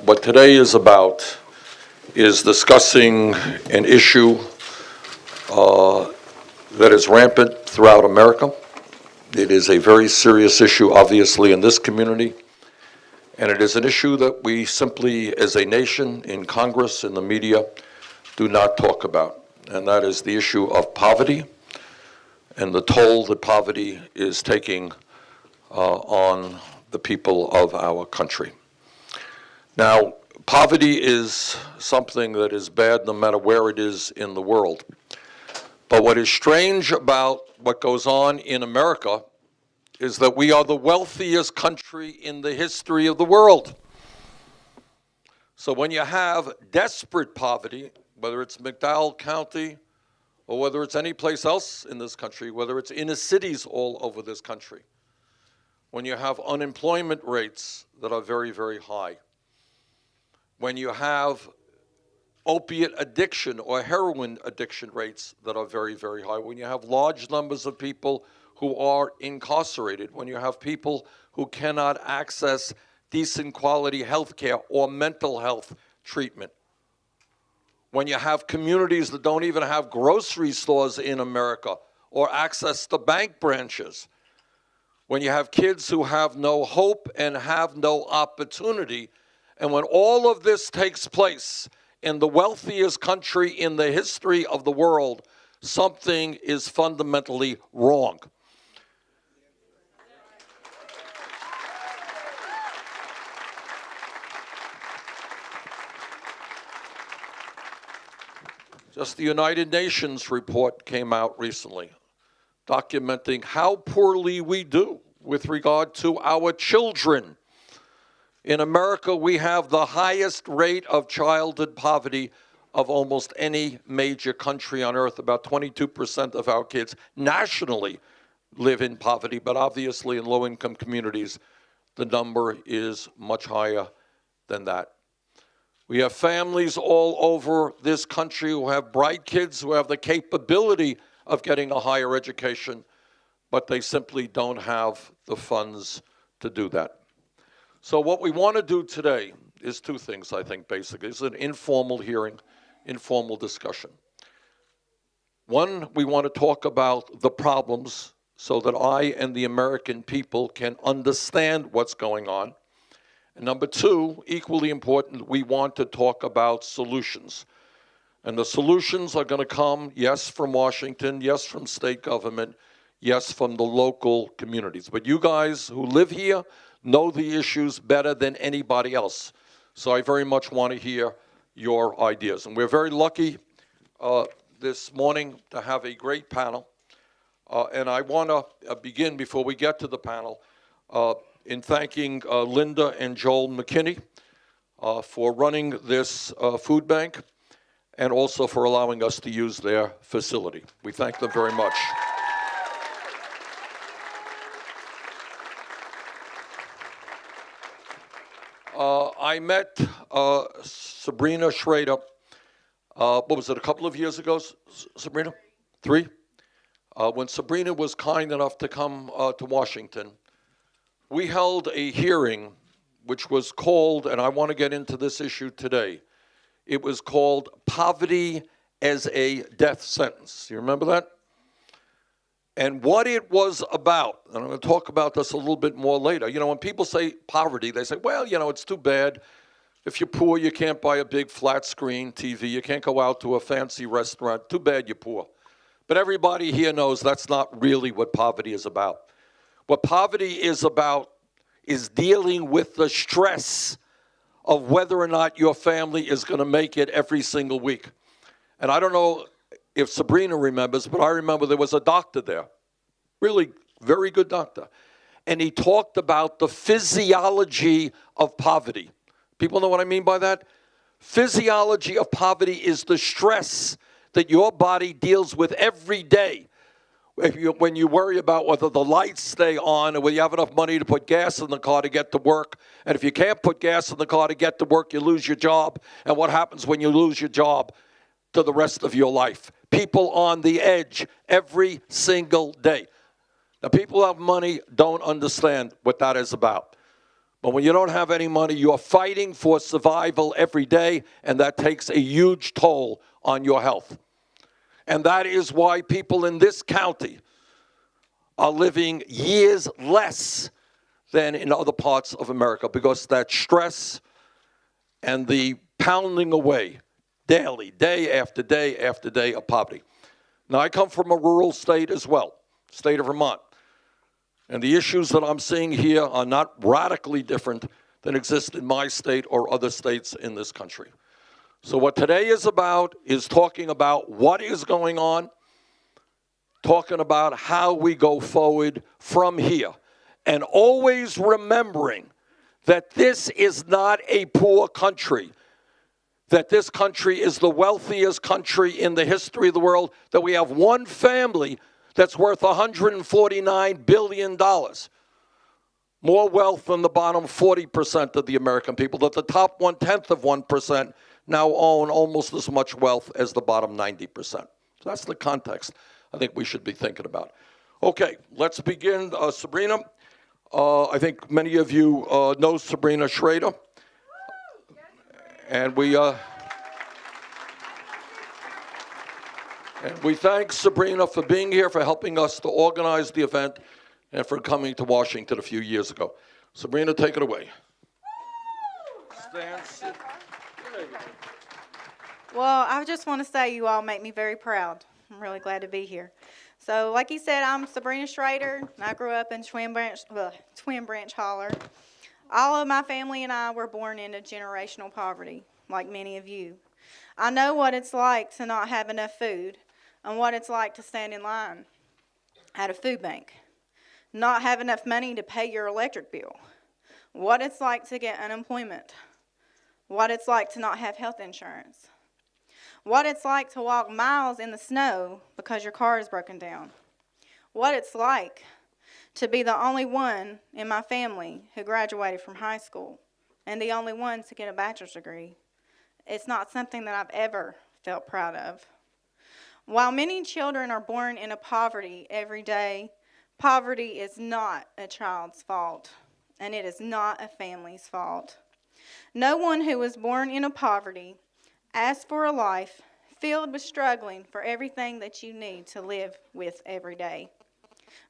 what today is about is discussing an issue that is rampant throughout America. It is a very serious issue, obviously, in this community, and it is an issue that we simply, as a nation, in Congress, in the media, do not talk about, and that is the issue of poverty and the toll that poverty is taking on the people of our country. Now, poverty is something that is bad no matter where it is in the world. But what is strange about what goes on in America is that we are the wealthiest country in the history of the world. So when you have desperate poverty, whether it's McDowell County or whether it's any place else in this country, whether it's inner cities all over this country, when you have unemployment rates that are very, very high, when you have opiate addiction or heroin addiction rates that are very, very high, when you have large numbers of people who are incarcerated, when you have people who cannot access decent quality health care or mental health treatment, when you have communities that don't even have grocery stores in America or access to bank branches, when you have kids who have no hope and have no opportunity, and when all of this takes place in the wealthiest country in the history of the world, something is fundamentally wrong. Just the United Nations report came out recently, documenting how poorly we do with regard to our children. In America, we have the highest rate of childhood poverty of almost any major country on earth. About 22% of our kids nationally live in poverty, but obviously in low-income communities, the number is much higher than that. We have families all over this country who have bright kids who have the capability of getting a higher education, but they simply don't have the funds to do that. So what we want to do today is two things, I think, basically. It's an informal hearing, informal discussion. One, we want to talk about the problems so that I and the American people can understand what's going on. And number two, equally important, we want to talk about solutions. And the solutions are going to come, yes, from Washington, yes, from state government, yes, from the local communities. But you guys who live here know the issues better than anybody else. So I very much want to hear your ideas. And we're very lucky this morning to have a great panel. And I want to begin, before we get to the panel, in thanking Linda and Joel McKinney for running this food bank and also for allowing us to use their facility. We thank them very much. I met Sabrina Schrader, what was it, a couple of years ago, Sabrina? Three? When Sabrina was kind enough to come to Washington, we held a hearing which was called, and I want to get into this issue today, it was called Poverty as a Death Sentence. You remember that? And what it was about, and I'm going to talk about this a little bit more later. You know, when people say poverty, they say, well, you know, it's too bad. If you're poor, you can't buy a big flat screen TV. You can't go out to a fancy restaurant. Too bad you're poor. But everybody here knows that's not really what poverty is about. What poverty is about is dealing with the stress of whether or not your family is going to make it every single week. And I don't know if Sabrina remembers, but I remember there was a doctor there, really very good doctor. And he talked about the physiology of poverty. People know what I mean by that? Physiology of poverty is the stress that your body deals with every day. When you worry about whether the lights stay on or whether you have enough money to put gas in the car to get to work. And if you can't put gas in the car to get to work, you lose your job. And what happens when you lose your job to the rest of your life? People on the edge every single day. Now, people who have money don't understand what that is about. But when you don't have any money, you're fighting for survival every day, and that takes a huge toll on your health. And that is why people in this county are living years less than in other parts of America, because that stress and the pounding away daily, day after day after day of poverty. Now, I come from a rural state as well, state of Vermont. And the issues that I'm seeing here are not radically different than exist in my state or other states in this country. So what today is about is talking about what is going on, talking about how we go forward from here, and always remembering that this is not a poor country, that this country is the wealthiest country in the history of the world, that we have one family that's worth $149 billion, more wealth than the bottom 40% of the American people, that the top 1/10 of 1% now own almost as much wealth as the bottom 90%. So that's the context I think we should be thinking about. Okay, let's begin. Sabrina, I think many of you know Sabrina Schrader, and we thank Sabrina for being here, for helping us to organize the event, and for coming to Washington a few years ago. Sabrina, take it away. Stand, sit. There you go. Well, I just want to say you all make me very proud. I'm really glad to be here. So, like you said, I'm Sabrina Schrader, and I grew up in Twin Branch Holler. All of my family and I were born into generational poverty, like many of you. I know what it's like to not have enough food, and what it's like to stand in line at a food bank, not have enough money to pay your electric bill, what it's like to get unemployment, what it's like to not have health insurance, what it's like to walk miles in the snow because your car is broken down, what it's like to be the only one in my family who graduated from high school and the only one to get a bachelor's degree. It's not something that I've ever felt proud of. While many children are born into poverty every day, poverty is not a child's fault, and it is not a family's fault. No one who was born into poverty asks for a life filled with struggling for everything that you need to live with every day.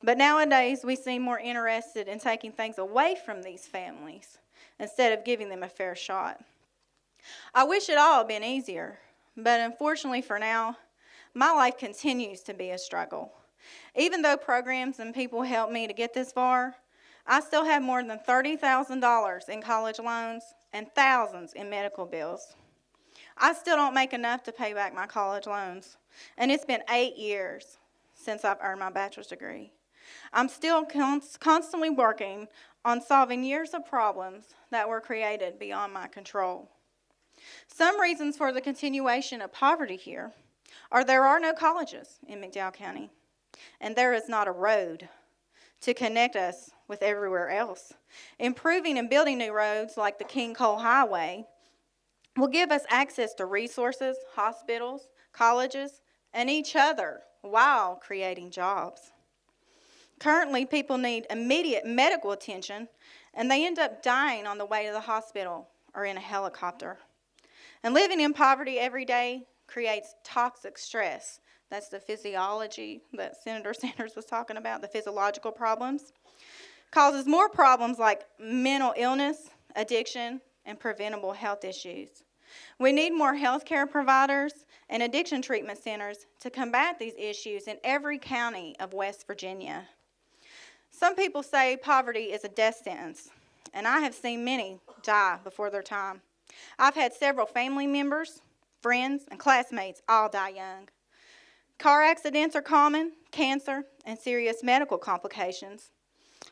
But nowadays, we seem more interested in taking things away from these families instead of giving them a fair shot. I wish it all had been easier, but unfortunately for now, my life continues to be a struggle. Even though programs and people helped me to get this far, I still have more than $30,000 in college loans and thousands in medical bills. I still don't make enough to pay back my college loans, and it's been 8 years since I've earned my bachelor's degree. I'm still constantly working on solving years of problems that were created beyond my control. Some reasons for the continuation of poverty here are there are no colleges in McDowell County, and there is not a road to connect us with everywhere else. Improving and building new roads like the King Cole Highway will give us access to resources, hospitals, colleges, and each other while creating jobs. Currently, people need immediate medical attention, and they end up dying on the way to the hospital or in a helicopter. And living in poverty every day creates toxic stress. That's the physiology that Senator Sanders was talking about, the physiological problems. Causes more problems like mental illness, addiction, and preventable health issues. We need more health care providers and addiction treatment centers to combat these issues in every county of West Virginia. Some people say poverty is a death sentence, and I have seen many die before their time. I've had several family members, friends, and classmates all die young. Car accidents are common, cancer, and serious medical complications.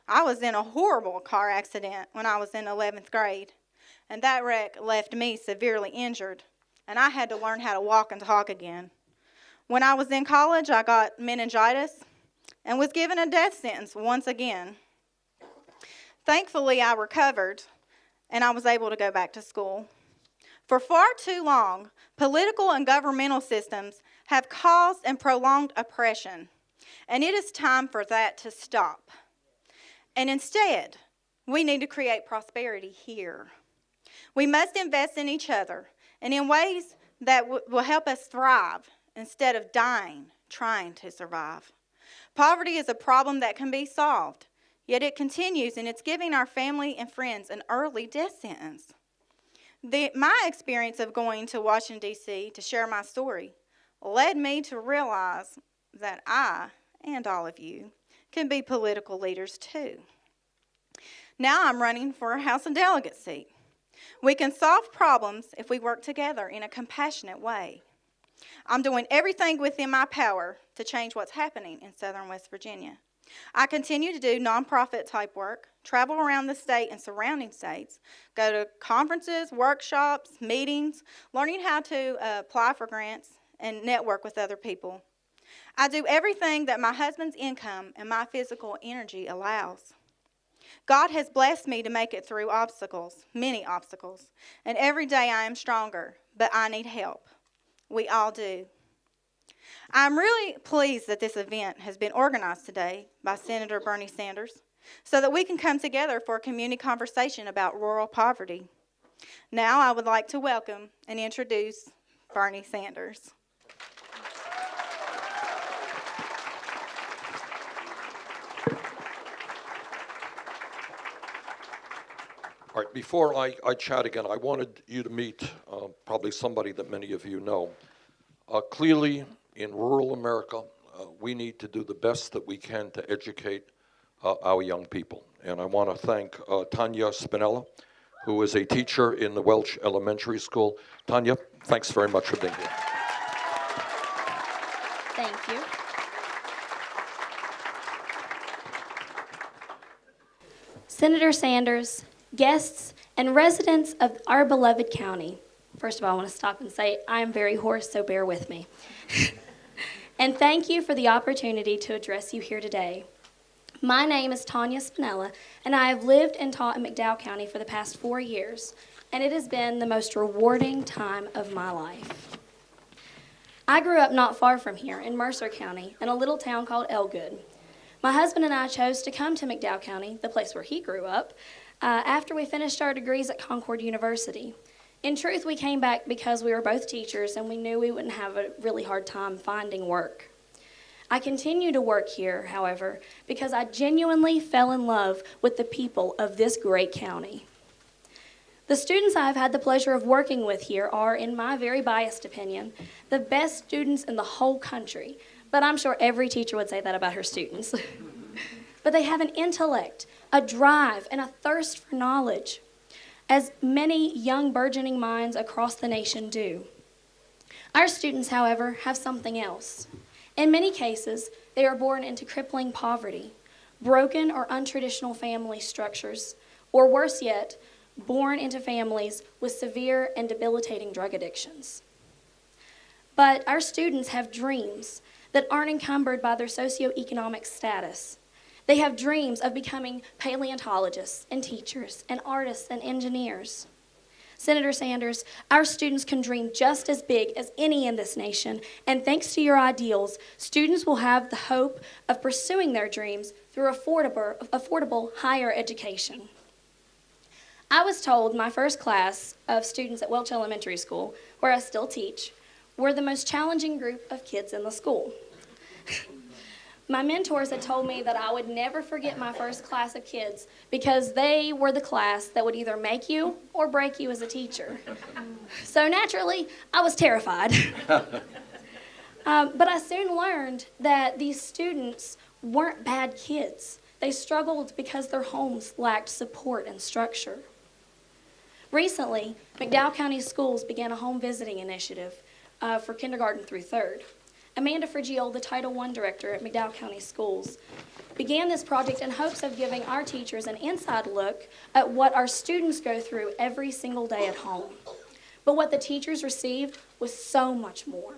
I was in a horrible car accident when I was in 11th grade, and that wreck left me severely injured, and I had to learn how to walk and talk again. When I was in college, I got meningitis and was given a death sentence once again. Thankfully, I recovered, and I was able to go back to school. For far too long, political and governmental systems have caused and prolonged oppression, and it is time for that to stop. And instead, We need to create prosperity here. We must invest in each other and in ways that will help us thrive instead of dying trying to survive. Poverty is a problem that can be solved, yet it continues, and it's giving our family and friends an early death sentence. My experience of going to Washington, D.C. to share my story led me to realize that I, and all of you, can be political leaders too. Now I'm running for a House of Delegates seat. We can solve problems if we work together in a compassionate way. I'm doing everything within my power to change what's happening in southern West Virginia. I continue to do nonprofit type work, travel around the state and surrounding states, go to conferences, workshops, meetings, learning how to apply for grants and network with other people. I do everything that my husband's income and my physical energy allows. God has blessed me to make it through obstacles, many obstacles, and every day I am stronger, but I need help. We all do. I'm really pleased that this event has been organized today by Senator Bernie Sanders so that we can come together for a community conversation about rural poverty. Now I would like to welcome and introduce Bernie Sanders. All right, before I chat again, I wanted you to meet probably somebody that many of you know. Clearly, in rural America, we need to do the best that we can to educate our young people. And I want to thank Tanya Spinella, who is a teacher in the Welch Elementary School. Tanya, thanks very much for being here. Thank you. Senator Sanders, guests, and residents of our beloved county. First of all, I want to stop and say I am very hoarse, so bear with me. And thank you for the opportunity to address you here today. My name is Tanya Spinella, and I have lived and taught in McDowell County for the past 4 years, and it has been the most rewarding time of my life. I grew up not far from here in Mercer County in a little town called Elgood. My husband and I chose to come to McDowell County, the place where he grew up, after we finished our degrees at Concord University. In truth, we came back because we were both teachers and we knew we wouldn't have a really hard time finding work. I continue to work here, however, because I genuinely fell in love with the people of this great county. The students I've had the pleasure of working with here are, in my very biased opinion, the best students in the whole country, but I'm sure every teacher would say that about her students. But they have an intellect, a drive, and a thirst for knowledge, as many young burgeoning minds across the nation do. Our students, however, have something else. In many cases, they are born into crippling poverty, broken or untraditional family structures, or worse yet, born into families with severe and debilitating drug addictions. But our students have dreams that aren't encumbered by their socioeconomic status. They have dreams of becoming paleontologists and teachers and artists and engineers. Senator Sanders, our students can dream just as big as any in this nation, and thanks to your ideals, students will have the hope of pursuing their dreams through affordable higher education. I was told my first class of students at Welch Elementary School, where I still teach, were the most challenging group of kids in the school. My mentors had told me that I would never forget my first class of kids because they were the class that would either make you or break you as a teacher. So naturally, I was terrified. But I soon learned that these students weren't bad kids. They struggled because their homes lacked support and structure. Recently, McDowell County Schools began a home visiting initiative for kindergarten through 3rd. Amanda Frigiel, the Title I director at McDowell County Schools, began this project in hopes of giving our teachers an inside look at what our students go through every single day at home. But what the teachers received was so much more.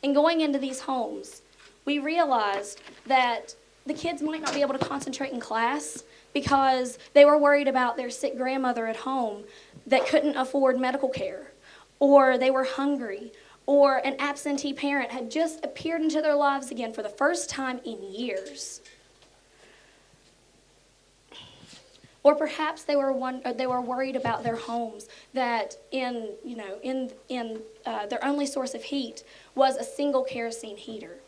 And going into these homes, we realized that the kids might not be able to concentrate in class because they were worried about their sick grandmother at home that couldn't afford medical care, or they were hungry, or an absentee parent had just appeared into their lives again for the first time in years. Or perhaps they were worried about their homes, that in their only source of heat was a single kerosene heater.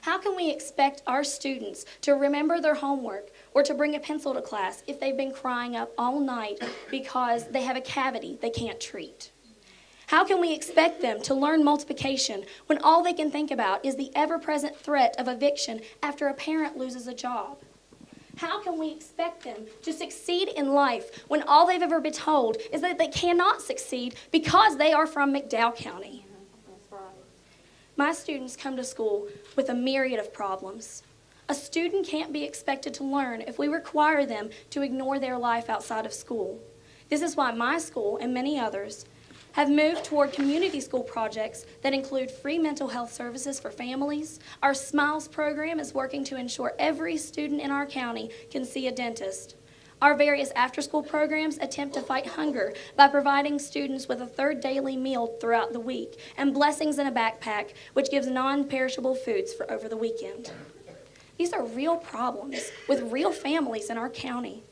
How can we expect our students to remember their homework or to bring a pencil to class if they've been crying up all night because they have a cavity they can't treat? How can we expect them to learn multiplication when all they can think about is the ever-present threat of eviction after a parent loses a job? How can we expect them to succeed in life when all they've ever been told is that they cannot succeed because they are from McDowell County? My students come to school with a myriad of problems. A student can't be expected to learn if we require them to ignore their life outside of school. This is why my school and many others have moved toward community school projects that include free mental health services for families. Our SMILES program is working to ensure every student in our county can see a dentist. Our various after-school programs attempt to fight hunger by providing students with a third daily meal throughout the week and blessings in a backpack, which gives non-perishable foods for over the weekend. These are real problems with real families in our county.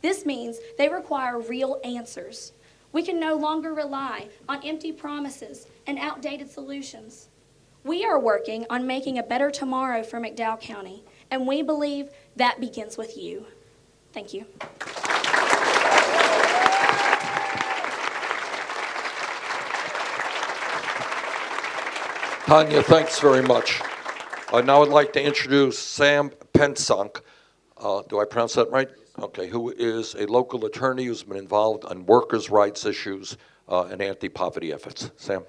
This means they require real answers. We can no longer rely on empty promises and outdated solutions. We are working on making a better tomorrow for McDowell County, and we believe that begins with you. Thank you. Tanya, thanks very much. Now I'd like to introduce Sam Pensonk. Do I pronounce that right? Okay, who is a local attorney who's been involved on workers' rights issues and anti-poverty efforts. Sam.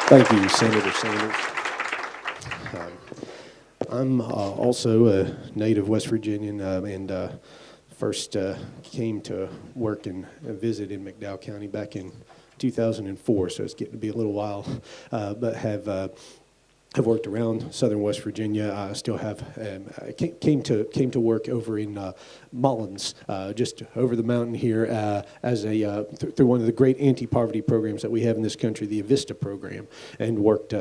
Thank you, Senator Sanders. I'm also a native West Virginian and first came to work and visit in McDowell County back in 2004, so it's getting to be a little while, but have worked around southern West Virginia. I still have came to work over in Mullins, just over the mountain here, as a through one of the great anti-poverty programs that we have in this country, the Avista program, and worked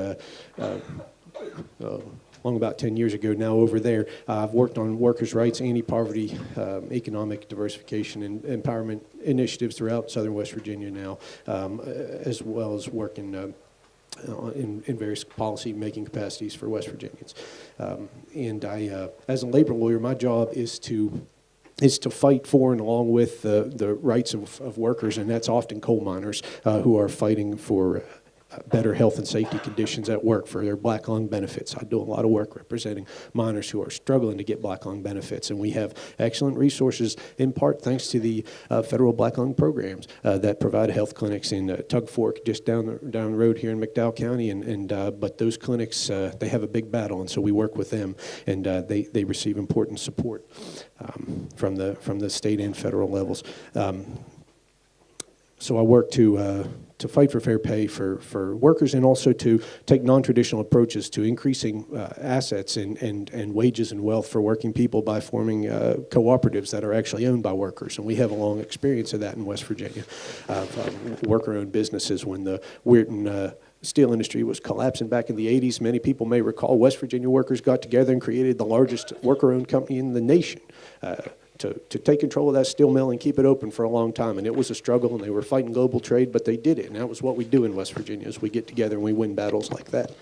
long about 10 years ago now over there. I've worked on workers' rights, anti-poverty, economic diversification, and empowerment initiatives throughout southern West Virginia now, as well as working in various policy-making capacities for West Virginians. And I, as a labor lawyer, my job is to fight for and along with the rights of workers, and that's often coal miners who are fighting for better health and safety conditions at work for their black lung benefits. I do a lot of work representing miners who are struggling to get black lung benefits, and we have excellent resources in part thanks to the federal black lung programs that provide health clinics in Tug Fork, just down the road here in McDowell County, but those clinics, they have a big battle, and so we work with them, and they receive important support from the state and federal levels. So I work to fight for fair pay for workers, and also to take non-traditional approaches to increasing assets and wages and wealth for working people by forming cooperatives that are actually owned by workers. And we have a long experience of that in West Virginia, worker-owned businesses. When the Weirton steel industry was collapsing back in the 80s, many people may recall West Virginia workers got together and created the largest worker-owned company in the nation. To take control of that steel mill and keep it open for a long time. And it was a struggle, and they were fighting global trade, but they did it. And that was what we do in West Virginia, is we get together and we win battles like that.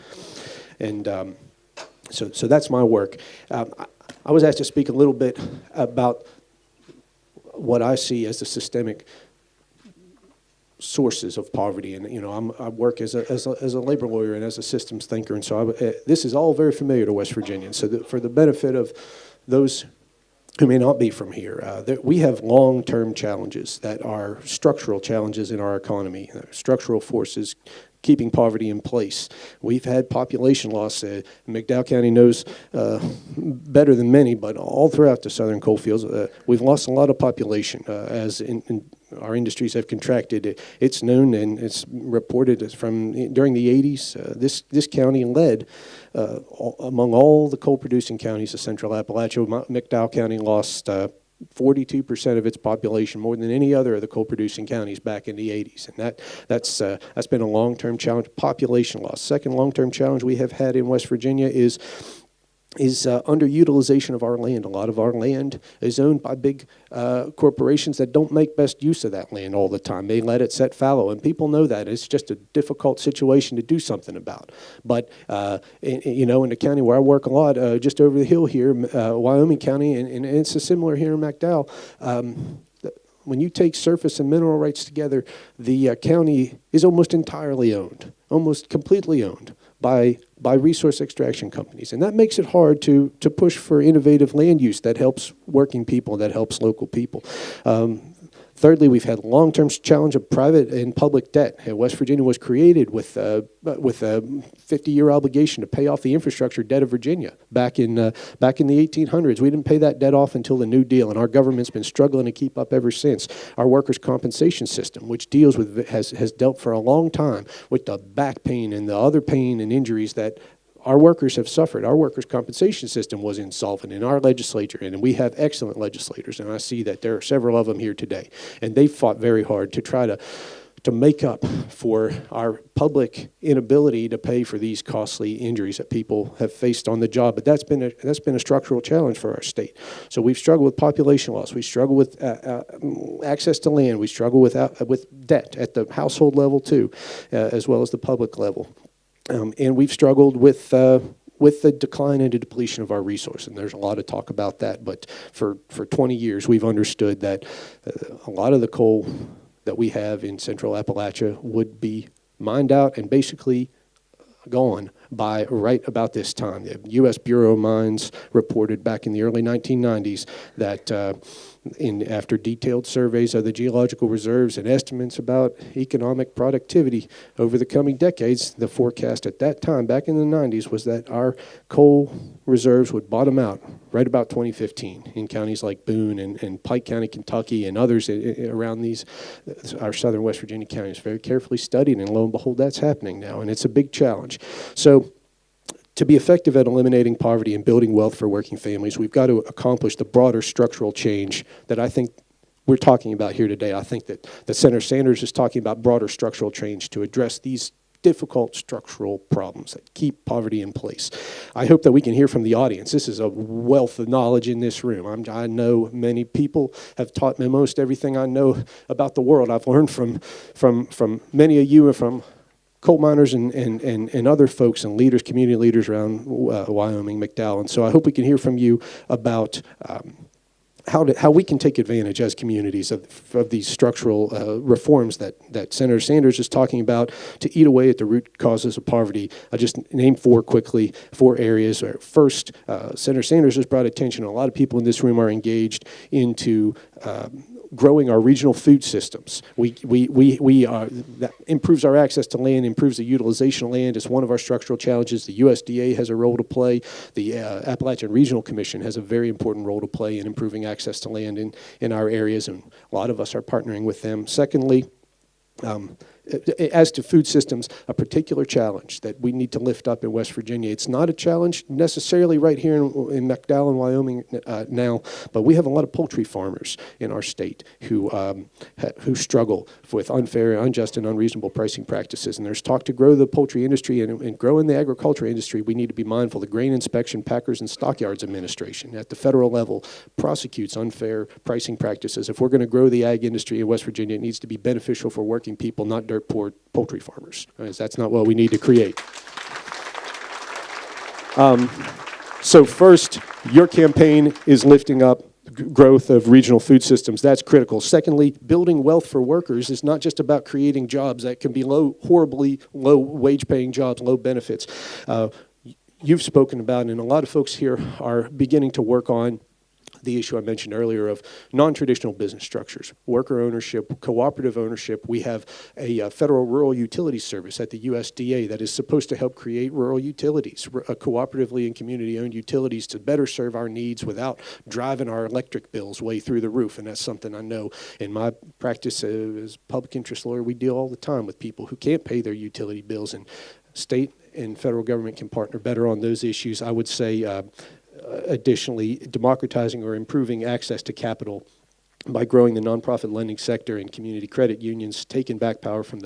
And so that's my work. I was asked to speak a little bit about what I see as the systemic sources of poverty. And, I work as a labor lawyer and as a systems thinker. And so this is all very familiar to West Virginians. So for the benefit of those who may not be from here, we have long-term challenges that are structural challenges in our economy, structural forces keeping poverty in place. We've had population loss. McDowell County knows better than many, but all throughout the southern coal fields, we've lost a lot of population as our industries have contracted. It's known and it's reported from during the 80s. This county led among all the coal-producing counties of Central Appalachia. McDowell County lost 42% of its population, more than any other of the coal-producing counties back in the 80s. And that's been a long-term challenge. Population loss. Second long-term challenge we have had in West Virginia is is underutilization of our land. A lot of our land is owned by big corporations that don't make best use of that land all the time. They let it set fallow, and people know that. It's just a difficult situation to do something about. But, in the county where I work a lot, just over the hill here, Wyoming County, and it's similar here in McDowell, when you take surface and mineral rights together, the county is almost entirely owned, almost completely owned by resource extraction companies. And that makes it hard to push for innovative land use that helps working people, that helps local people. Thirdly, we've had long-term challenge of private and public debt. West Virginia was created with a 50-year obligation to pay off the infrastructure debt of Virginia back in the 1800s. We didn't pay that debt off until the New Deal, and our government's been struggling to keep up ever since. Our workers' compensation system, which deals with has dealt for a long time with the back pain and the other pain and injuries that our workers have suffered. Our workers' compensation system was insolvent in our legislature, and we have excellent legislators, and I see that there are several of them here today. And they fought very hard to try to make up for our public inability to pay for these costly injuries that people have faced on the job. But that's been a structural challenge for our state. So we've struggled with population loss. We struggle with access to land. We struggle with debt at the household level too, as well as the public level. And we've struggled with the decline and the depletion of our resource, and there's a lot of talk about that. But for 20 years, we've understood that a lot of the coal that we have in central Appalachia would be mined out and basically gone by right about this time. The U.S. Bureau of Mines reported back in the early 1990s that after detailed surveys of the geological reserves and estimates about economic productivity over the coming decades, the forecast at that time, back in the 90s, was that our coal reserves would bottom out right about 2015 in counties like Boone and Pike County, Kentucky, and others around our southern West Virginia counties. Very carefully studied, and lo and behold, that's happening now, and it's a big challenge. So to be effective at eliminating poverty and building wealth for working families, we've got to accomplish the broader structural change that I think we're talking about here today. I think that Senator Sanders is talking about broader structural change to address these difficult structural problems that keep poverty in place. I hope that we can hear from the audience. This is a wealth of knowledge in this room. I know many people have taught me most everything I know about the world. I've learned from many of you and from coal miners and other folks and leaders, community leaders around Wyoming, McDowell. And so I hope we can hear from you about how we can take advantage as communities of these structural reforms that Senator Sanders is talking about to eat away at the root causes of poverty. I'll just name four areas. First, Senator Sanders has brought attention. A lot of people in this room are engaged into growing our regional food systems. That improves our access to land, improves the utilization of land. It's one of our structural challenges. The USDA has a role to play. The Appalachian Regional Commission has a very important role to play in improving access to land in our areas, and a lot of us are partnering with them. Secondly, as to food systems, a particular challenge that we need to lift up in West Virginia. It's not a challenge necessarily right here in McDowell and Wyoming now, but we have a lot of poultry farmers in our state who struggle with unfair, unjust, and unreasonable pricing practices. And there's talk to grow the poultry industry and grow in the agriculture industry. We need to be mindful. The Grain Inspection, Packers, and Stockyards Administration at the federal level prosecutes unfair pricing practices. If we're going to grow the ag industry in West Virginia, it needs to be beneficial for working people, not dirt poor poultry farmers. That's not what we need to create. So first, your campaign is lifting up growth of regional food systems. That's critical. Secondly, building wealth for workers is not just about creating jobs that can be horribly low wage-paying jobs, low benefits. You've spoken about, and a lot of folks here are beginning to work on the issue I mentioned earlier of non-traditional business structures, worker ownership, cooperative ownership. We have a federal rural utilities service at the USDA that is supposed to help create rural utilities, cooperatively and community-owned utilities to better serve our needs without driving our electric bills way through the roof. And that's something I know in my practice as a public interest lawyer, we deal all the time with people who can't pay their utility bills, and state and federal government can partner better on those issues. I would say additionally, democratizing or improving access to capital by growing the nonprofit lending sector and community credit unions, taking back power from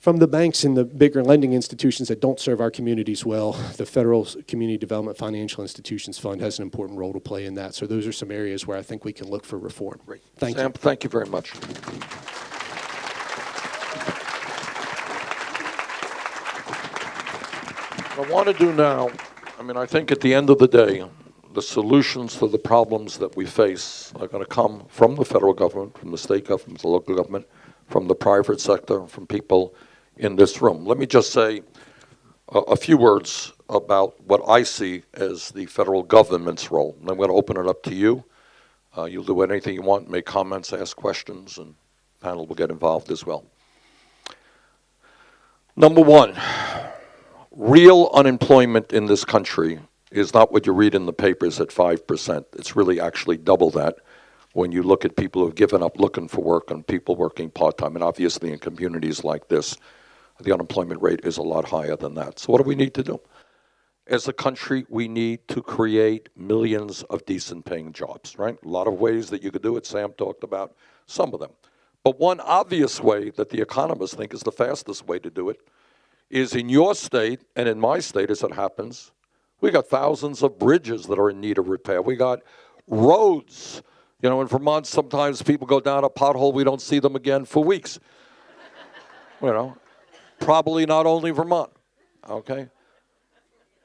From the banks and the bigger lending institutions that don't serve our communities well, the Federal Community Development Financial Institutions Fund has an important role to play in that. So those are some areas where I think we can look for reform. Great. Thank Sam, you. thank you very much. What I want to do now, I think at the end of the day, the solutions to the problems that we face are going to come from the federal government, from the state government, the local government, from the private sector, from people in this room. Let me just say a few words about what I see as the federal government's role. And I'm going to open it up to you. You'll do anything you want, make comments, ask questions, and the panel will get involved as well. Number one, real unemployment in this country is not what you read in the papers at 5%. It's really actually double that when you look at people who have given up looking for work and people working part-time. And obviously in communities like this, the unemployment rate is a lot higher than that. So what do we need to do? As a country, we need to create millions of decent paying jobs, right? A lot of ways that you could do it. Sam talked about some of them. But one obvious way that the economists think is the fastest way to do it is in your state and in my state, as it happens, we got thousands of bridges that are in need of repair. We got roads. You know, in Vermont, sometimes people go down a pothole, we don't see them again for weeks. You know, probably not only Vermont, okay?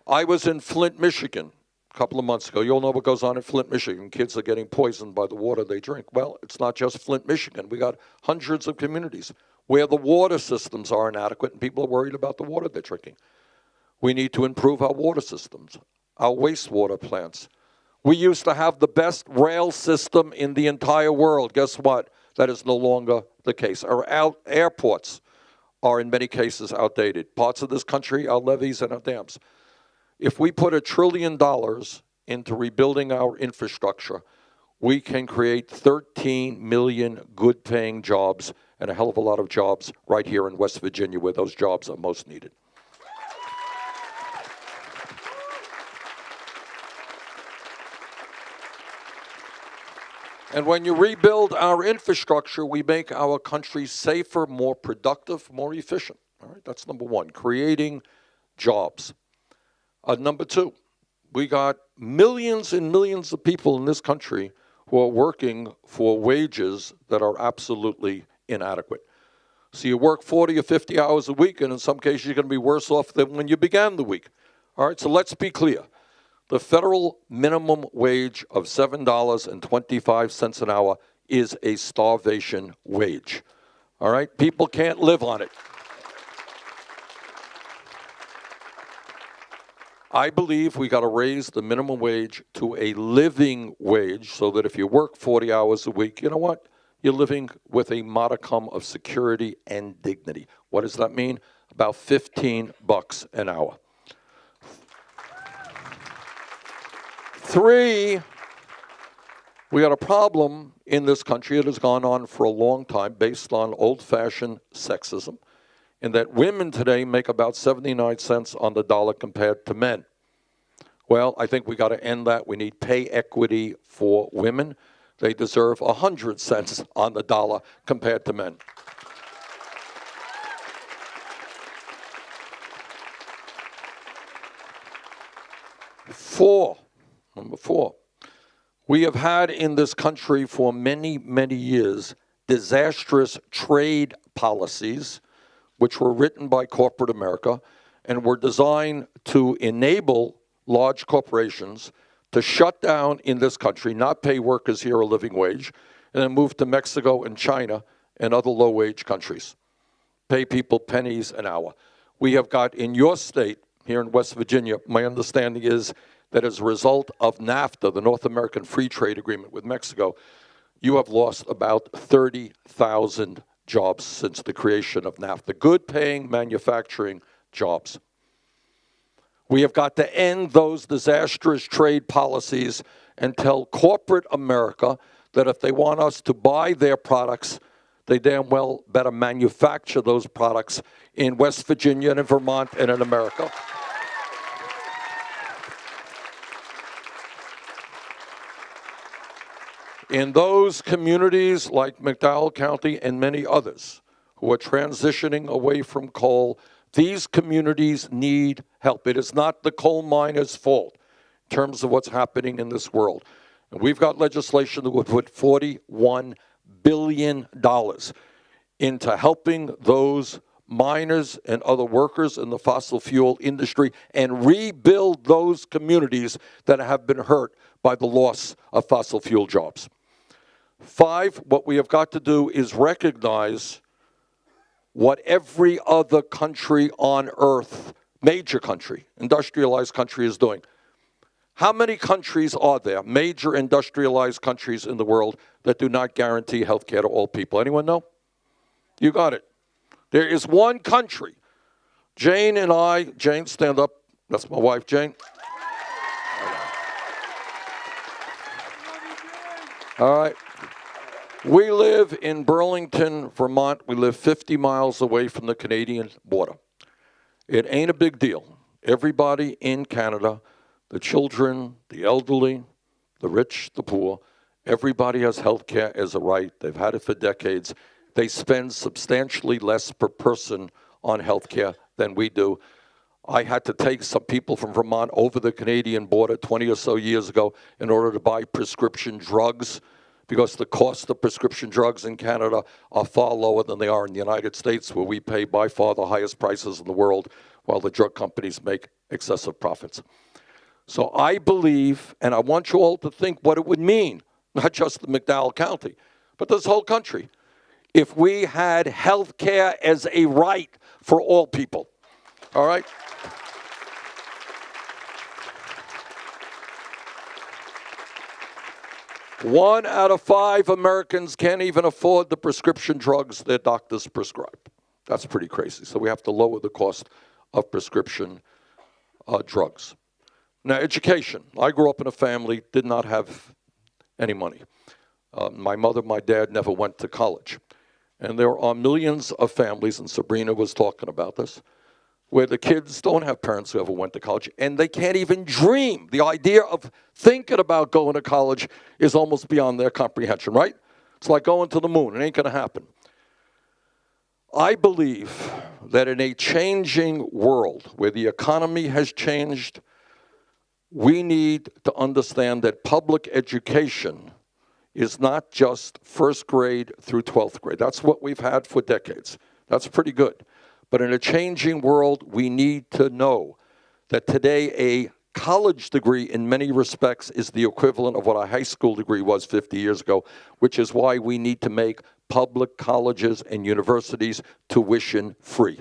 I was in Flint, Michigan a couple of months ago. You all know what goes on in Flint, Michigan. Kids are getting poisoned by the water they drink. Well, it's not just Flint, Michigan. We got hundreds of communities where the water systems are inadequate and people are worried about the water they're drinking. We need to improve our water systems, our wastewater plants. We used to have the best rail system in the entire world. Guess what? That is no longer the case. Our airports are in many cases outdated. Parts of this country, our levees and our dams. If we put $1 trillion into rebuilding our infrastructure, we can create 13 million good-paying jobs and a hell of a lot of jobs right here in West Virginia where those jobs are most needed. And when you rebuild our infrastructure, we make our country safer, more productive, more efficient. All right, that's number one, creating jobs. Number two, we got millions and millions of people in this country who are working for wages that are absolutely inadequate. So you work 40 or 50 hours a week, and in some cases you're going to be worse off than when you began the week. All right, so let's be clear. The federal minimum wage of $7.25 an hour is a starvation wage. All right, people can't live on it. I believe we got to raise the minimum wage to a living wage so that if you work 40 hours a week, you know what? You're living with a modicum of security and dignity. What does that mean? About $15 an hour. 3, we got a problem in this country that has gone on for a long time based on old-fashioned sexism, in that women today make about 79 cents on the dollar compared to men. Well, I think we got to end that. We need pay equity for women. They deserve 100 cents on the dollar compared to men. Number 4, we have had in this country for many, many years disastrous trade policies which were written by corporate America and were designed to enable large corporations to shut down in this country, not pay workers here a living wage, and then move to Mexico and China and other low-wage countries. Pay people pennies an hour. We have got in your state, here in West Virginia, my understanding is that as a result of NAFTA, the North American Free Trade Agreement with Mexico, you have lost about 30,000 jobs since the creation of NAFTA, good-paying manufacturing jobs. We have got to end those disastrous trade policies and tell corporate America that if they want us to buy their products, they damn well better manufacture those products in West Virginia and in Vermont and in America. In those communities like McDowell County and many others who are transitioning away from coal. These communities need help. It is not the coal miners' fault in terms of what's happening in this world. And we've got legislation that would put $41 billion into helping those miners and other workers in the fossil fuel industry and rebuild those communities that have been hurt by the loss of fossil fuel jobs. 5, what we have got to do is recognize what every other country on earth, major country, industrialized country, is doing. How many countries are there, major industrialized countries in the world, that do not guarantee health care to all people? Anyone know? You got it. There is one country. Jane and I, Jane, stand up. That's my wife, Jane. All right. We live in Burlington, Vermont. We live 50 miles away from the Canadian border. It ain't a big deal. Everybody in Canada, the children, the elderly, the rich, the poor, everybody has health care as a right. They've had it for decades. They spend substantially less per person on health care than we do. I had to take some people from Vermont over the Canadian border 20 or so years ago in order to buy prescription drugs, because the cost of prescription drugs in Canada are far lower than they are in the United States, where we pay by far the highest prices in the world, while the drug companies make excessive profits. So I believe, and I want you all to think what it would mean, not just the McDowell County, but this whole country, if we had health care as a right for all people. All right? One out of 5 Americans can't even afford the prescription drugs their doctors prescribe. That's pretty crazy. So we have to lower the cost of prescription drugs. Now, education. I grew up in a family, did not have any money. My mother, my dad never went to college. And there are millions of families, and Sabrina was talking about this, where the kids don't have parents who ever went to college, and they can't even dream. The idea of thinking about going to college is almost beyond their comprehension, right? It's like going to the moon. It ain't going to happen. I believe that in a changing world where the economy has changed, we need to understand that public education is not just first grade through 12th grade. That's what we've had for decades. That's pretty good. But in a changing world, we need to know that today a college degree in many respects is the equivalent of what a high school degree was 50 years ago, which is why we need to make public colleges and universities tuition free.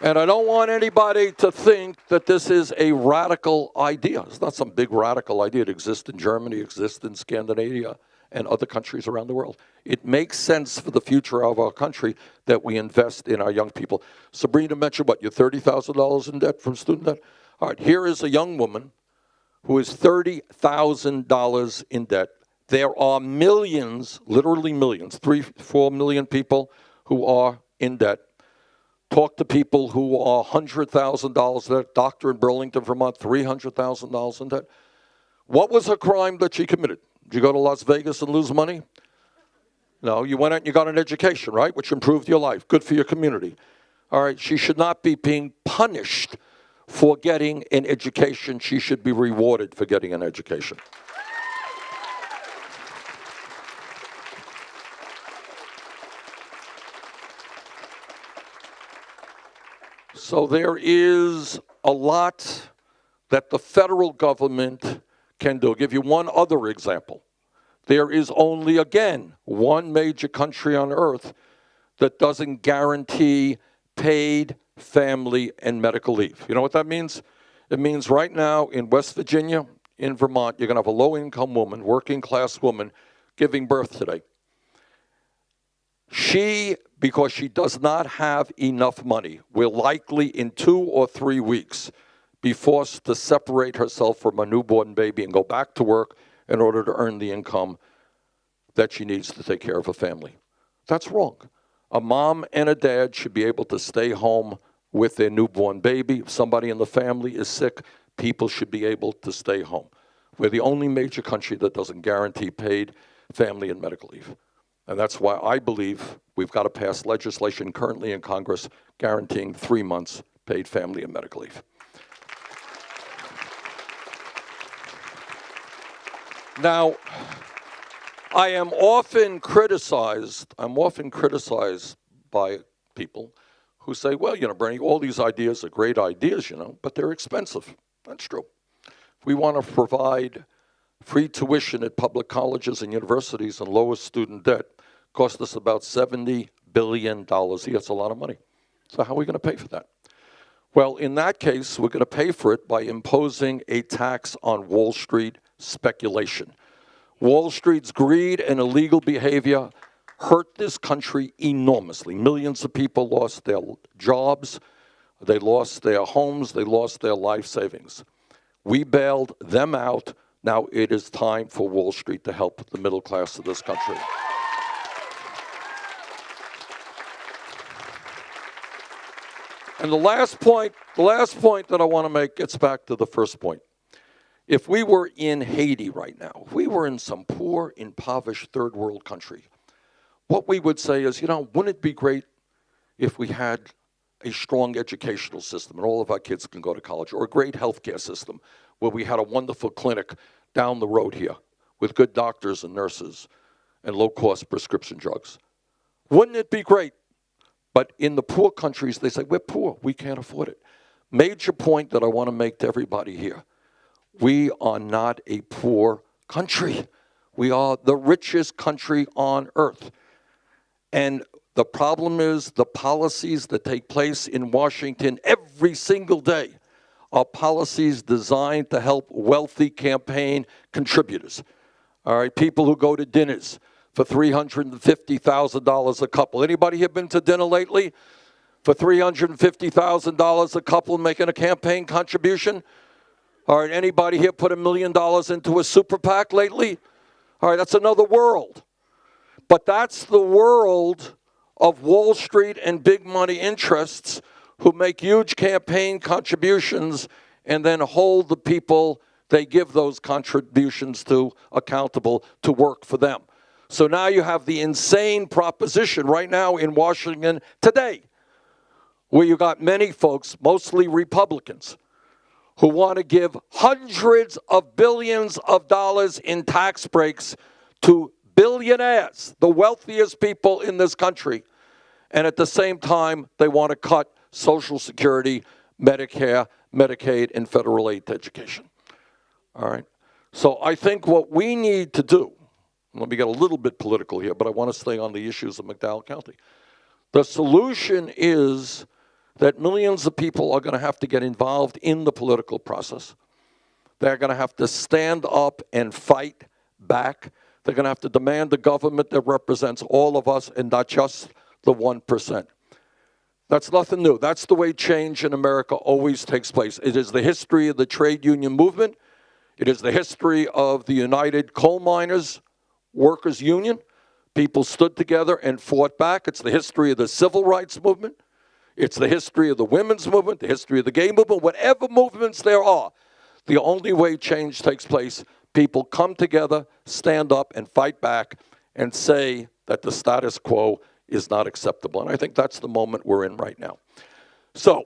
And I don't want anybody to think that this is a radical idea. It's not some big radical idea. It exists in Germany, it exists in Scandinavia, and other countries around the world. It makes sense for the future of our country that we invest in our young people. Sabrina mentioned, what, you're $30,000 in debt from student debt? All right, here is a young woman who is $30,000 in debt. There are millions, literally millions, 3-4 million people who are in debt. Talk to people who are $100,000 in debt. Doctor in Burlington, Vermont, $300,000 in debt. What was her crime that she committed? Did you go to Las Vegas and lose money? No, you went out and you got an education, right, which improved your life. Good for your community. All right, she should not be being punished for getting an education. She should be rewarded for getting an education. So there is a lot that the federal government can do. I'll give you one other example. There is only, again, one major country on earth that doesn't guarantee paid family and medical leave. You know what that means? It means right now in West Virginia, in Vermont, you're going to have a low-income woman, working-class woman, giving birth today. She, because she does not have enough money, will likely in 2 or 3 weeks be forced to separate herself from a newborn baby and go back to work in order to earn the income that she needs to take care of a family. That's wrong. A mom and a dad should be able to stay home with their newborn baby. If somebody in the family is sick, people should be able to stay home. We're the only major country that doesn't guarantee paid family and medical leave. And that's why I believe we've got to pass legislation currently in Congress guaranteeing 3 months paid family and medical leave. Now, I am often criticized by people who say, well, Bernie, all these ideas are great ideas, but they're expensive. That's true. If we want to provide free tuition at public colleges and universities and lower student debt, cost us about $70 billion a year. That's a lot of money. So how are we going to pay for that? Well, in that case, we're going to pay for it by imposing a tax on Wall Street speculation. Wall Street's greed and illegal behavior hurt this country enormously. Millions of people lost their jobs, they lost their homes, they lost their life savings. We bailed them out. Now it is time for Wall Street to help the middle class of this country. And the last point that I want to make gets back to the first point. If we were in Haiti right now, if we were in some poor, impoverished third world country, what we would say is, wouldn't it be great if we had a strong educational system and all of our kids can go to college, or a great healthcare system where we had a wonderful clinic down the road here with good doctors and nurses and low-cost prescription drugs? Wouldn't it be great? But in the poor countries, they say, we're poor, we can't afford it. Major point that I want to make to everybody here. We are not a poor country. We are the richest country on earth. And the problem is the policies that take place in Washington every single day are policies designed to help wealthy campaign contributors. All right, people who go to dinners for $350,000 a couple. Anybody here been to dinner lately for $350,000 a couple making a campaign contribution? All right, anybody here put $1 million into a super PAC lately? All right, that's another world. But that's the world of Wall Street and big money interests who make huge campaign contributions and then hold the people they give those contributions to accountable to work for them. So now you have the insane proposition right now in Washington today, where you got many folks, mostly Republicans, who want to give hundreds of billions of dollars in tax breaks to billionaires, the wealthiest people in this country. And at the same time, they want to cut Social Security, Medicare, Medicaid, and federal aid to education. All right? So I think what we need to do, let me get a little bit political here, but I want to stay on the issues of McDowell County. The solution is that millions of people are going to have to get involved in the political process. They're going to have to stand up and fight back. They're going to have to demand a government that represents all of us and not just the 1%. That's nothing new. That's the way change in America always takes place. It is the history of the trade union movement. It is the history of the United Coal Miners Workers Union. People stood together and fought back. It's the history of the civil rights movement. It's the history of the women's movement, the history of the gay movement, whatever movements there are. The only way change takes place, people come together, stand up, and fight back and say that the status quo is not acceptable. And I think that's the moment we're in right now. So,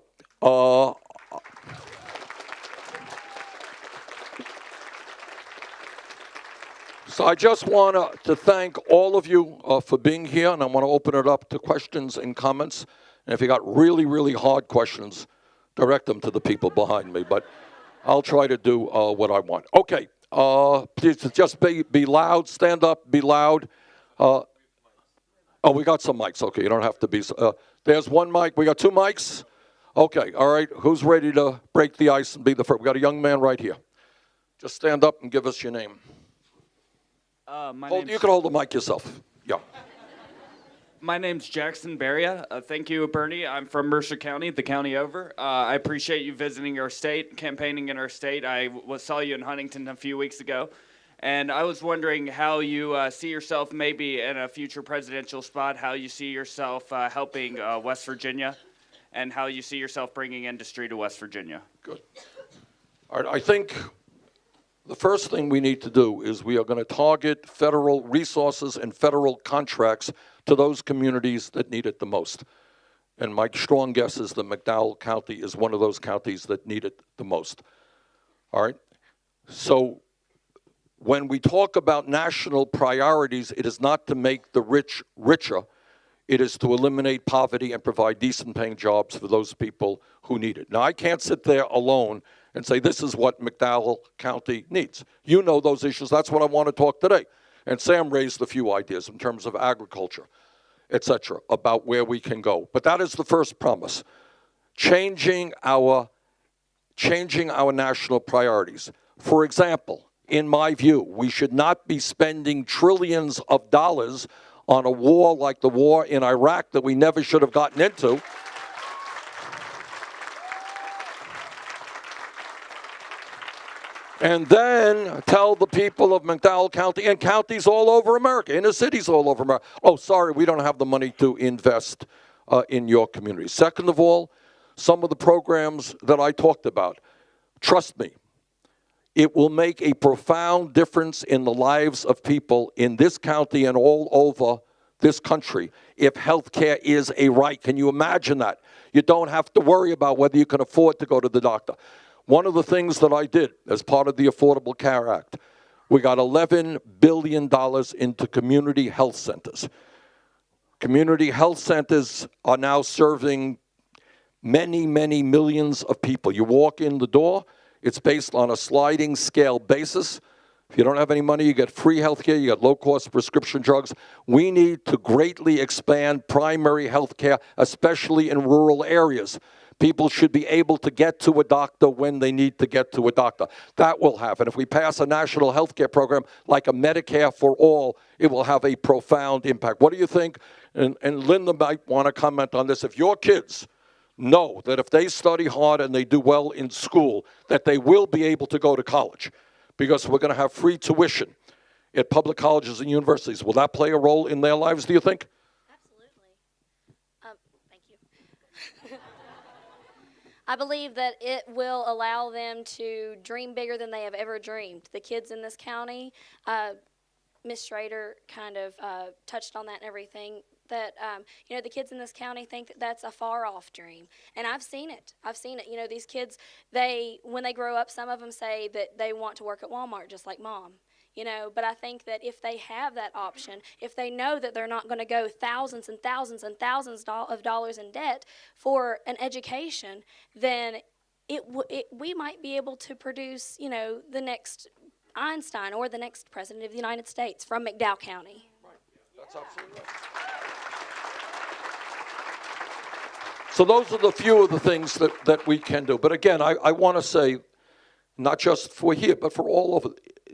I just want to thank all of you for being here, and I want to open it up to questions and comments. And if you got really, really hard questions, direct them to the people behind me. But I'll try to do what I want. Okay, please just be loud, stand up, be loud. Oh, we got some mics. Okay, you don't have to be. There's one mic. We got two mics. Okay, all right. Who's ready to break the ice and be the first? We got a young man right here. Just stand up and give us your name. You can hold the mic yourself. Yeah. My name's Jackson Beria. Thank you, Bernie. I'm from Mercer County, the county over. I appreciate you visiting our state, campaigning in our state. I saw you in Huntington a few weeks ago. And I was wondering how you see yourself maybe in a future presidential spot, how you see yourself helping West Virginia, and how you see yourself bringing industry to West Virginia. Good. All right, I think The first thing we need to do is we are going to target federal resources and federal contracts to those communities that need it the most. And my strong guess is that McDowell County is one of those counties that need it the most. All right? So when we talk about national priorities, it is not to make the rich richer. It is to eliminate poverty and provide decent paying jobs for those people who need it. Now, I can't sit there alone and say this is what McDowell County needs. You know those issues. That's what I want to talk today. And Sam raised a few ideas in terms of agriculture, et cetera, about where we can go. But that is the first promise. Changing our national priorities. For example, in my view, we should not be spending trillions of dollars on a war like the war in Iraq that we never should have gotten into. And then tell the people of McDowell County and counties all over America, inner cities all over America, oh, sorry, we don't have the money to invest in your community. Second of all, some of the programs that I talked about, trust me, it will make a profound difference in the lives of people in this county and all over this country if health care is a right. Can you imagine that? You don't have to worry about whether you can afford to go to the doctor. One of the things that I did as part of the Affordable Care Act, we got $11 billion into community health centers. Community health centers are now serving many, many millions of people. You walk in the door, it's based on a sliding scale basis. If you don't have any money, you get free health care, you get low-cost prescription drugs. We need to greatly expand primary health care, especially in rural areas. People should be able to get to a doctor when they need to get to a doctor. That will happen. If we pass a national health care program like a Medicare for all, it will have a profound impact. What do you think? And Linda might want to comment on this. If your kids know that if they study hard and they do well in school, that they will be able to go to college, because we're going to have free tuition at public colleges and universities. Will that play a role in their lives, do you think? Absolutely. Thank you. I believe that it will allow them to dream bigger than they have ever dreamed. The kids in this county, Ms. Schrader kind of touched on that and everything, that, the kids in this county think that that's a far-off dream. And I've seen it. These kids, when they grow up, some of them say that they want to work at Walmart just like Mom. But I think that if they have that option, if they know that they're not going to go thousands and thousands and thousands of dollars in debt for an education, then we might be able to produce, the next Einstein or the next president of the United States from McDowell County. Right. That's absolutely right. So those are the few of the things that we can do. But again, I want to say, not just for here, but for all over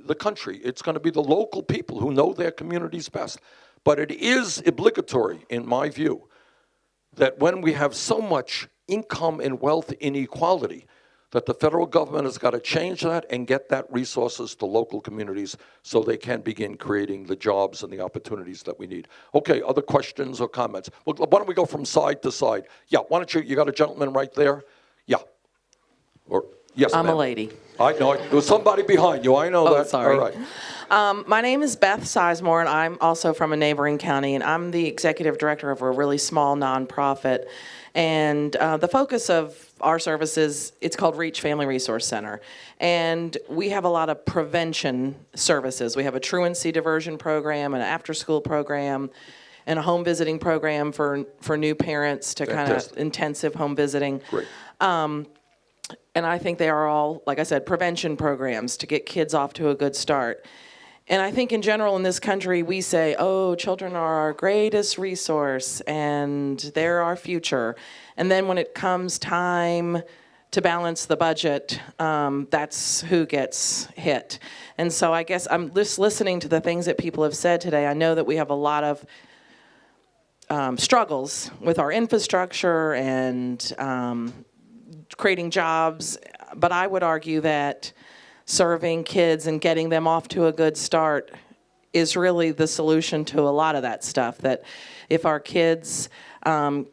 the country, it's going to be the local people who know their communities best. But it is obligatory, in my view, that when we have so much income and wealth inequality, that the federal government has got to change that and get that resources to local communities so they can begin creating the jobs and the opportunities that we need. Okay, other questions or comments? Well, why don't we go from side to side? Yeah, why don't you got a gentleman right there? Yeah. Or yes, I'm ma'am. a lady. I know, there was somebody behind you, I know that. Sorry. All right. My name is Beth Sizemore, and I'm also from a neighboring county, and I'm the executive director of a really small nonprofit. And the focus of our services, it's called Reach Family Resource Center. And we have a lot of prevention services. We have a truancy diversion program, an after-school program, and a home visiting program for new parents to kind of intensive home visiting. Great. And I think they are all, like I said, prevention programs to get kids off to a good start. And I think in general in this country, we say, oh, children are our greatest resource and they're our future. And then when it comes time to balance the budget, that's who gets hit. And so I guess I'm just listening to the things that people have said today. I know that we have a lot of struggles with our infrastructure and creating jobs, but I would argue that serving kids and getting them off to a good start is really the solution to a lot of that stuff. That if our kids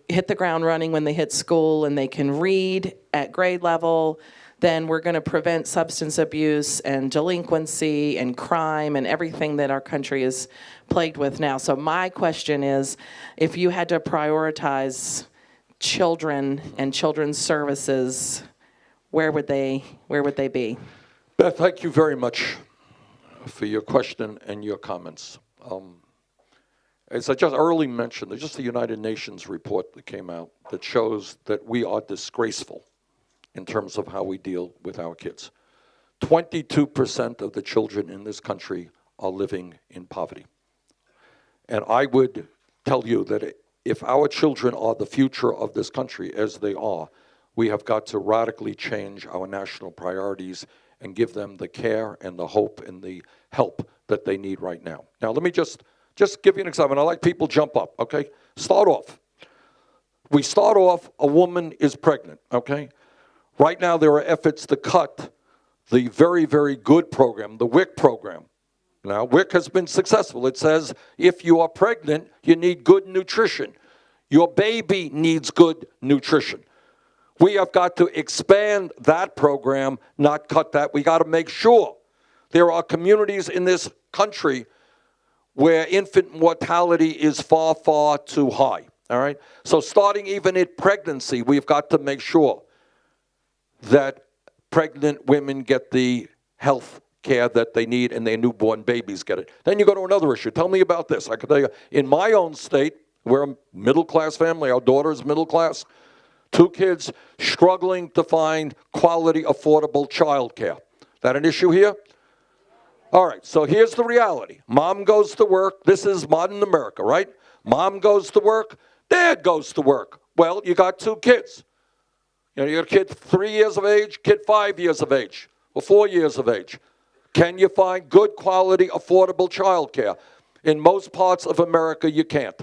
hit the ground running when they hit school and they can read at grade level, then we're going to prevent substance abuse and delinquency and crime and everything that our country is plagued with now. So my question is, if you had to prioritize children and children's services, where would they be? Beth, thank you very much for your question and your comments. As I just early mentioned, there's just a United Nations report that came out that shows that we are disgraceful in terms of how we deal with our kids. 22% of the children in this country are living in poverty. And I would tell you that if our children are the future of this country, as they are, we have got to radically change our national priorities and give them the care and the hope and the help that they need right now. Now, let me just give you an example. I like people jump up, okay? Start off. We start off, a woman is pregnant, okay? Right now, there are efforts to cut the very, very good program, the WIC program. Now, WIC has been successful. It says if you are pregnant, you need good nutrition. Your baby needs good nutrition. We have got to expand that program, not cut that. We got to make sure there are communities in this country where infant mortality is far, far too high, all right? So starting even at pregnancy, we've got to make sure that pregnant women get the health care that they need and their newborn babies get it. Then you go to another issue. Tell me about this. I can tell you, in my own state, we're a middle-class family. Our daughter is middle class. 2 kids struggling to find quality, affordable child care. That an issue here? All right, so here's the reality. Mom goes to work. This is modern America, right? Mom goes to work. Dad goes to work. Well, you got 2 kids. You got a kid 3 years of age, kid 5 years of age, or 4 years of age. Can you find good quality, affordable child care? In most parts of America, you can't.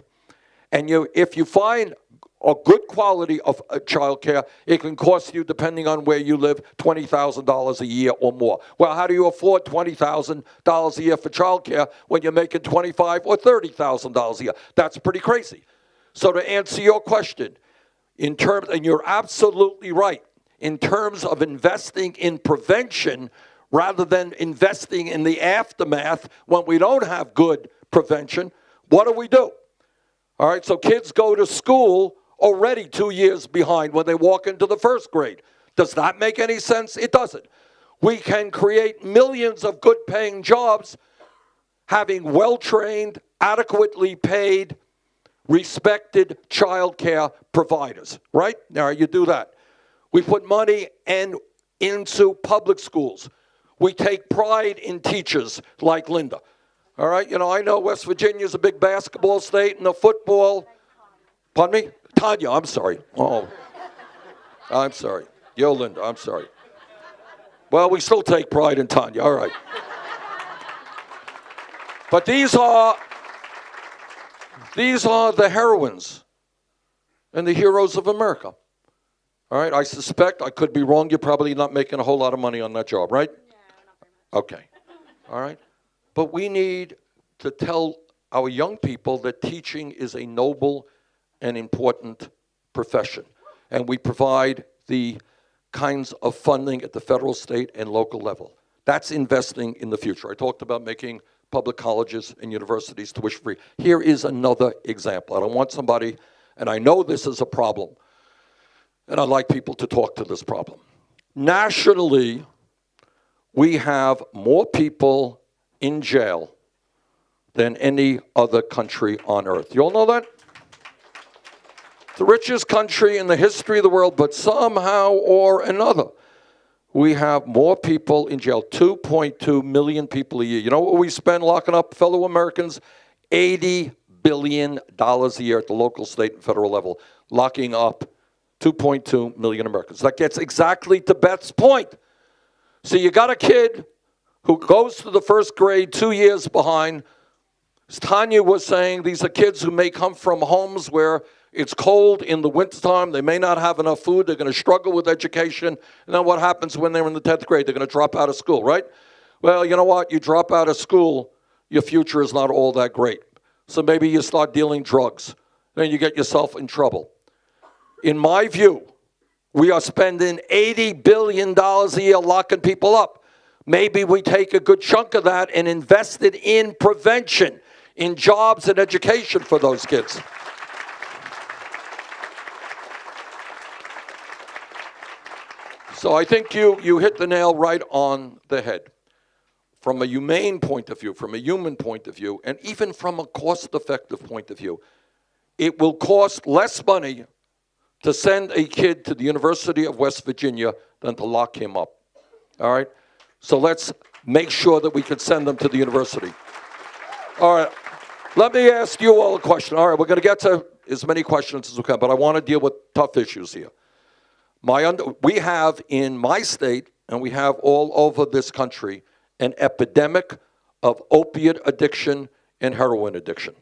And if you find a good quality of child care, it can cost you, depending on where you live, $20,000 a year or more. Well, how do you afford $20,000 a year for child care when you're making $25,000 or $30,000 a year? That's pretty crazy. So to answer your question, and you're absolutely right, in terms of investing in prevention rather than investing in the aftermath when we don't have good prevention, what do? All right, so kids go to school already 2 years behind when they walk into the 1st grade. Does that make any sense? It doesn't. We can create millions of good-paying jobs having well-trained, adequately paid, respected child care providers, right? Now, you do that. We put money into public schools. We take pride in teachers like Linda. All right, I know West Virginia is a big basketball state and a football. Pardon me? Tanya, I'm sorry. Oh, I'm sorry. Linda, I'm sorry. Well, we still take pride in Tanya, all right. But these are the heroines and the heroes of America. All right, I suspect, I could be wrong, you're probably not making a whole lot of money on that job, right? No, not very much. Okay, all right. But we need to tell our young people that teaching is a noble and important profession. And we provide the kinds of funding at the federal, state, and local level. That's investing in the future. I talked about making public colleges and universities tuition-free. Here is another example. I don't want somebody, and I know this is a problem, and I'd like people to talk to this problem. Nationally, we have more people in jail than any other country on earth. You all know that? The richest country in the history of the world, but somehow or another, we have more people in jail, 2.2 million people a year. You know what we spend locking up fellow Americans? $80 billion a year at the local, state, and federal level, locking up 2.2 million Americans. That gets exactly to Beth's point. So you got a kid who goes to the 1st grade 2 years behind. As Tanya was saying, these are kids who may come from homes where it's cold in the wintertime. They may not have enough food. They're going to struggle with education. And then what happens when they're in the 10th grade? They're going to drop out of school, right? Well, you know what? You drop out of school, your future is not all that great. So maybe you start dealing drugs. Then you get yourself in trouble. In my view, We are spending $80 billion a year locking people up. Maybe we take a good chunk of that and invest it in prevention, in jobs and education for those kids. So I think you hit the nail right on the head. From a humane point of view, from a human point of view, and even from a cost-effective point of view, it will cost less money to send a kid to the University of West Virginia than to lock him up. All right? So let's make sure that we can send them to the university. All right. Let me ask you all a question. All right, we're going to get to as many questions as we can, but I want to deal with tough issues here. We have in my state, and we have all over this country, an epidemic of opiate addiction and heroin addiction.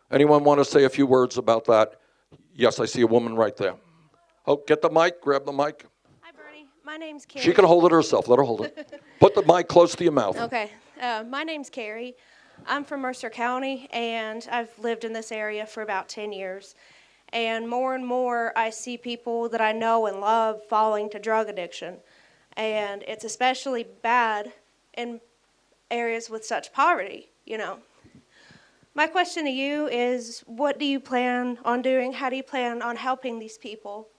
Anyone want to say a few words about that? Yes, I see a woman right there. Oh, get the mic, grab the mic. Hi, Bernie. My name's Carrie. She can hold it herself. Let her hold it. Put the mic close to your mouth. Okay. My name's Carrie. I'm from Mercer County, and I've lived in this area for about 10 years. And more, I see people that I know and love falling to drug addiction. And it's especially bad in areas with such poverty, you know. My question to you is, what do you plan on doing? How do you plan on helping these people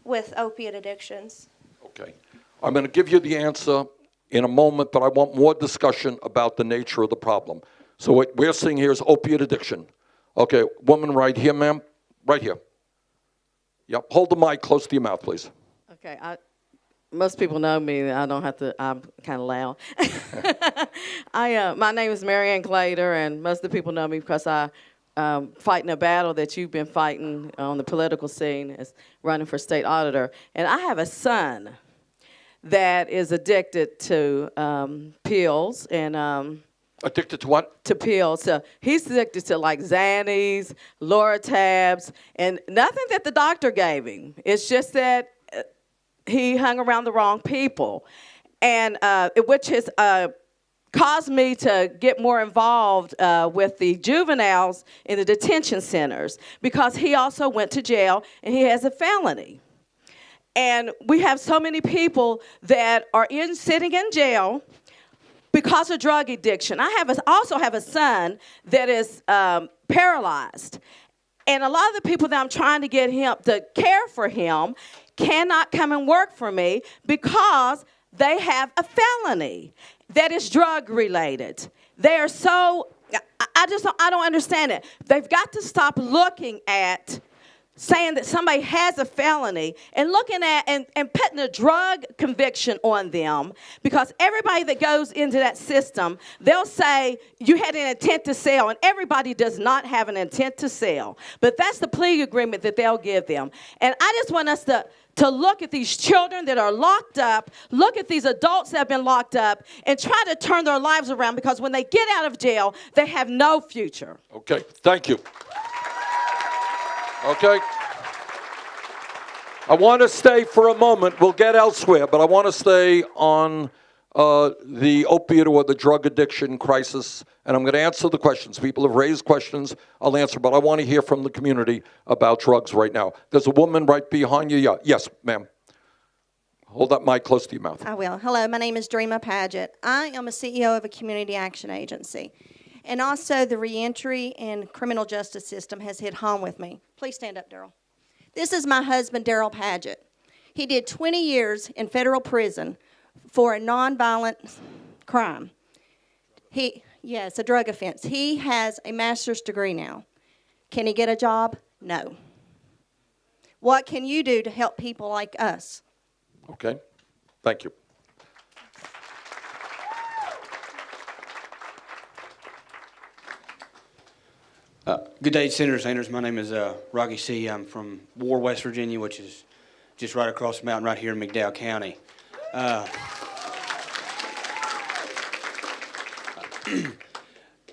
with opiate addictions? Okay. I'm going to give you the answer in a moment, but I want more discussion about the nature of the problem. So what we're seeing here is opiate addiction. Okay, woman right here, ma'am. Right here. Yep, hold the mic close to your mouth, please. Okay, most people know me. I don't have to. I'm kind of loud. My name is Marianne Glader, and most of the people know me because I fighting a battle that you've been fighting on the political scene as running for state auditor. And I have a son that is addicted to pills and. Addicted to what? To pills. So he's addicted to like Xannies, Loratabs, and nothing that the doctor gave him. It's just that he hung around the wrong people, and which has caused me to get more involved with the juveniles in the detention centers because he also went to jail and he has a felony. And we have so many people that are sitting in jail because of drug addiction. I also have a son that is paralyzed. And a lot of the people that I'm trying to get him to care for him cannot come and work for me because they have a felony that is drug related. They are so, I don't understand it. They've got to stop looking at saying that somebody has a felony and looking at and putting a drug conviction on them, because everybody that goes into that system, they'll say you had an intent to sell, and everybody does not have an intent to sell. But that's the plea agreement that they'll give them. And I just want us to look at these children that are locked up, look at these adults that have been locked up, and try to turn their lives around, because when they get out of jail, they have no future. Okay, thank you. Okay. I want to stay for a moment. We'll get elsewhere, but I want to stay on the opiate or the drug addiction crisis, and I'm going to answer the questions. People have raised questions. I'll answer, but I want to hear from the community about drugs right now. There's a woman right behind you. Yeah. Yes, ma'am. Hold that mic close to your mouth. I will. Hello, my name is Dreama Paget. I am a CEO of a community action agency. And also the reentry and criminal justice system has hit home with me. Please stand up, Daryl. This is my husband, Daryl Paget. He did 20 years in federal prison for a nonviolent crime. Yes, a drug offense. He has a master's degree now. Can he get a job? No. What can you do to help people like us? Okay, thank you. Good day, Senators. My name is Rocky C. I'm from War, West Virginia, which is just right across the mountain right here in McDowell County.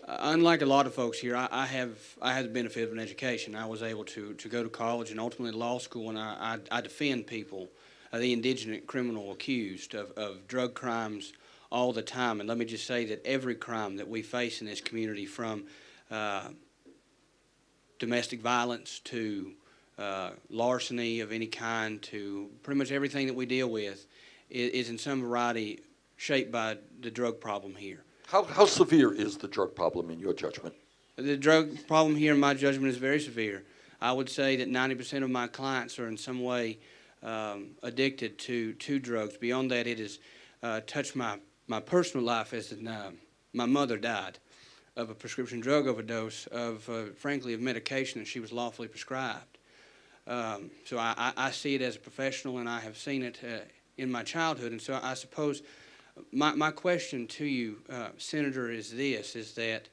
Unlike a lot of folks here, I had the benefit of an education. I was able to go to college and ultimately law school, and I defend people, the indigent criminal accused of drug crimes all the time. And let me just say that every crime that we face in this community, from domestic violence to larceny of any kind to pretty much everything that we deal with is in some variety shaped by the drug problem here. How severe is the drug problem in your judgment? The drug problem here, in my judgment, is very severe. I would say that 90% of my clients are in some way addicted to drugs. Beyond that, it has touched my personal life as my mother died of a prescription drug overdose frankly, of medication that she was lawfully prescribed. So I see it as a professional, and I have seen it in my childhood. And so I suppose my question to you, Senator, is this, is that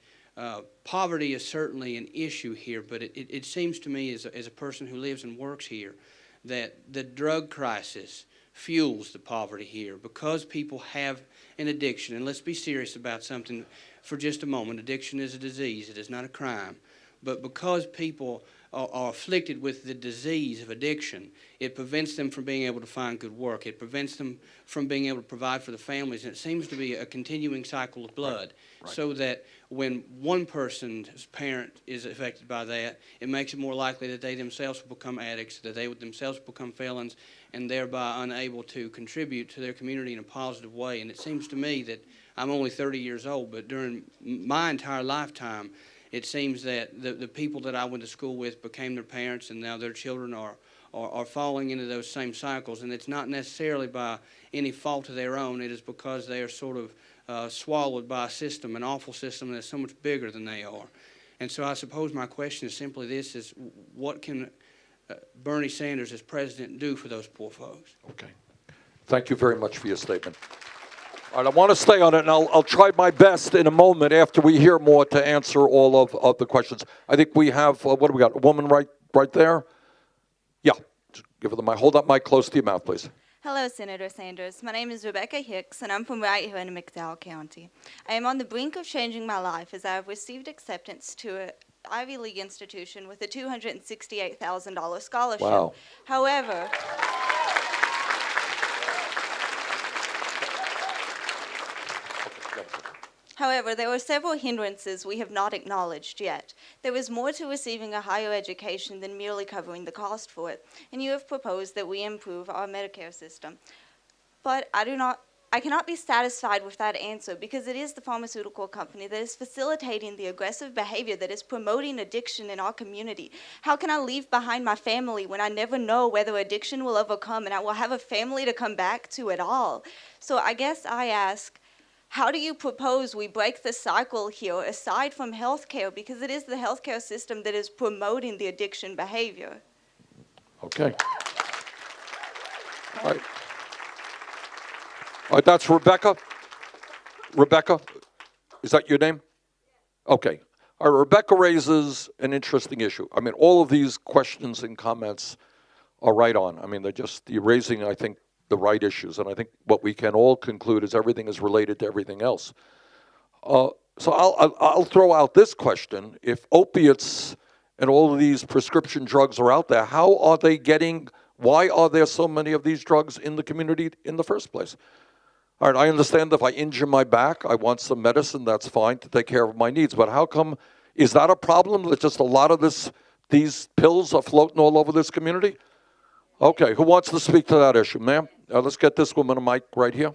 poverty is certainly an issue here, but it seems to me as a person who lives and works here that the drug crisis fuels the poverty here because people have an addiction. And let's be serious about something for just a moment. Addiction is a disease. It is not a crime. But because people are afflicted with the disease of addiction, it prevents them from being able to find good work. It prevents them from being able to provide for the families. And it seems to be a continuing cycle of blood. Right. So that when one person's parent is affected by that, it makes it more likely that they themselves will become addicts, that they would themselves become felons, and thereby unable to contribute to their community in a positive way. And it seems to me that I'm only 30 years old, but during my entire lifetime, it seems that the people that I went to school with became their parents, and now their children are falling into those same cycles. And it's not necessarily by any fault of their own. It is because they are sort of swallowed by a system, an awful system that's so much bigger than they are. And so I suppose my question is simply this, is what can Bernie Sanders as president do for those poor folks? Okay. Thank you very much for your statement. All right, I want to stay on it, and I'll try my best in a moment after we hear more to answer all of the questions. I think we have, what do we got, a woman right there? Yeah, give her the mic. Hold that mic close to your mouth, please. Hello, Senator Sanders. My name is Rebecca Hicks, and I'm from right here in McDowell County. I am on the brink of changing my life as I have received acceptance to an Ivy League institution with a $268,000 scholarship. Wow. However, there are several hindrances we have not acknowledged yet. There is more to receiving a higher education than merely covering the cost for it, and you have proposed that we improve our Medicare system. But I cannot be satisfied with that answer because it is the pharmaceutical company that is facilitating the aggressive behavior that is promoting addiction in our community. How can I leave behind my family when I never know whether addiction will overcome and I will have a family to come back to at all? So I guess I ask, how do you propose we break the cycle here aside from healthcare, because it is the healthcare system that is promoting the addiction behavior? Okay. All right, that's Rebecca. Rebecca, is that your name? Okay. All right, Rebecca raises an interesting issue. I mean, all of these questions and comments are right on. I mean, you're raising, I think, the right issues, and I think what we can all conclude is everything is related to everything else. So I'll throw out this question. If opiates and all of these prescription drugs are out there, why are there so many of these drugs in the community in the first place? All right, I understand if I injure my back, I want some medicine, that's fine to take care of my needs, but how come, is that a problem that just a lot of these pills are floating all over this community? Okay, who wants to speak to that issue? Ma'am, let's get this woman a mic right here.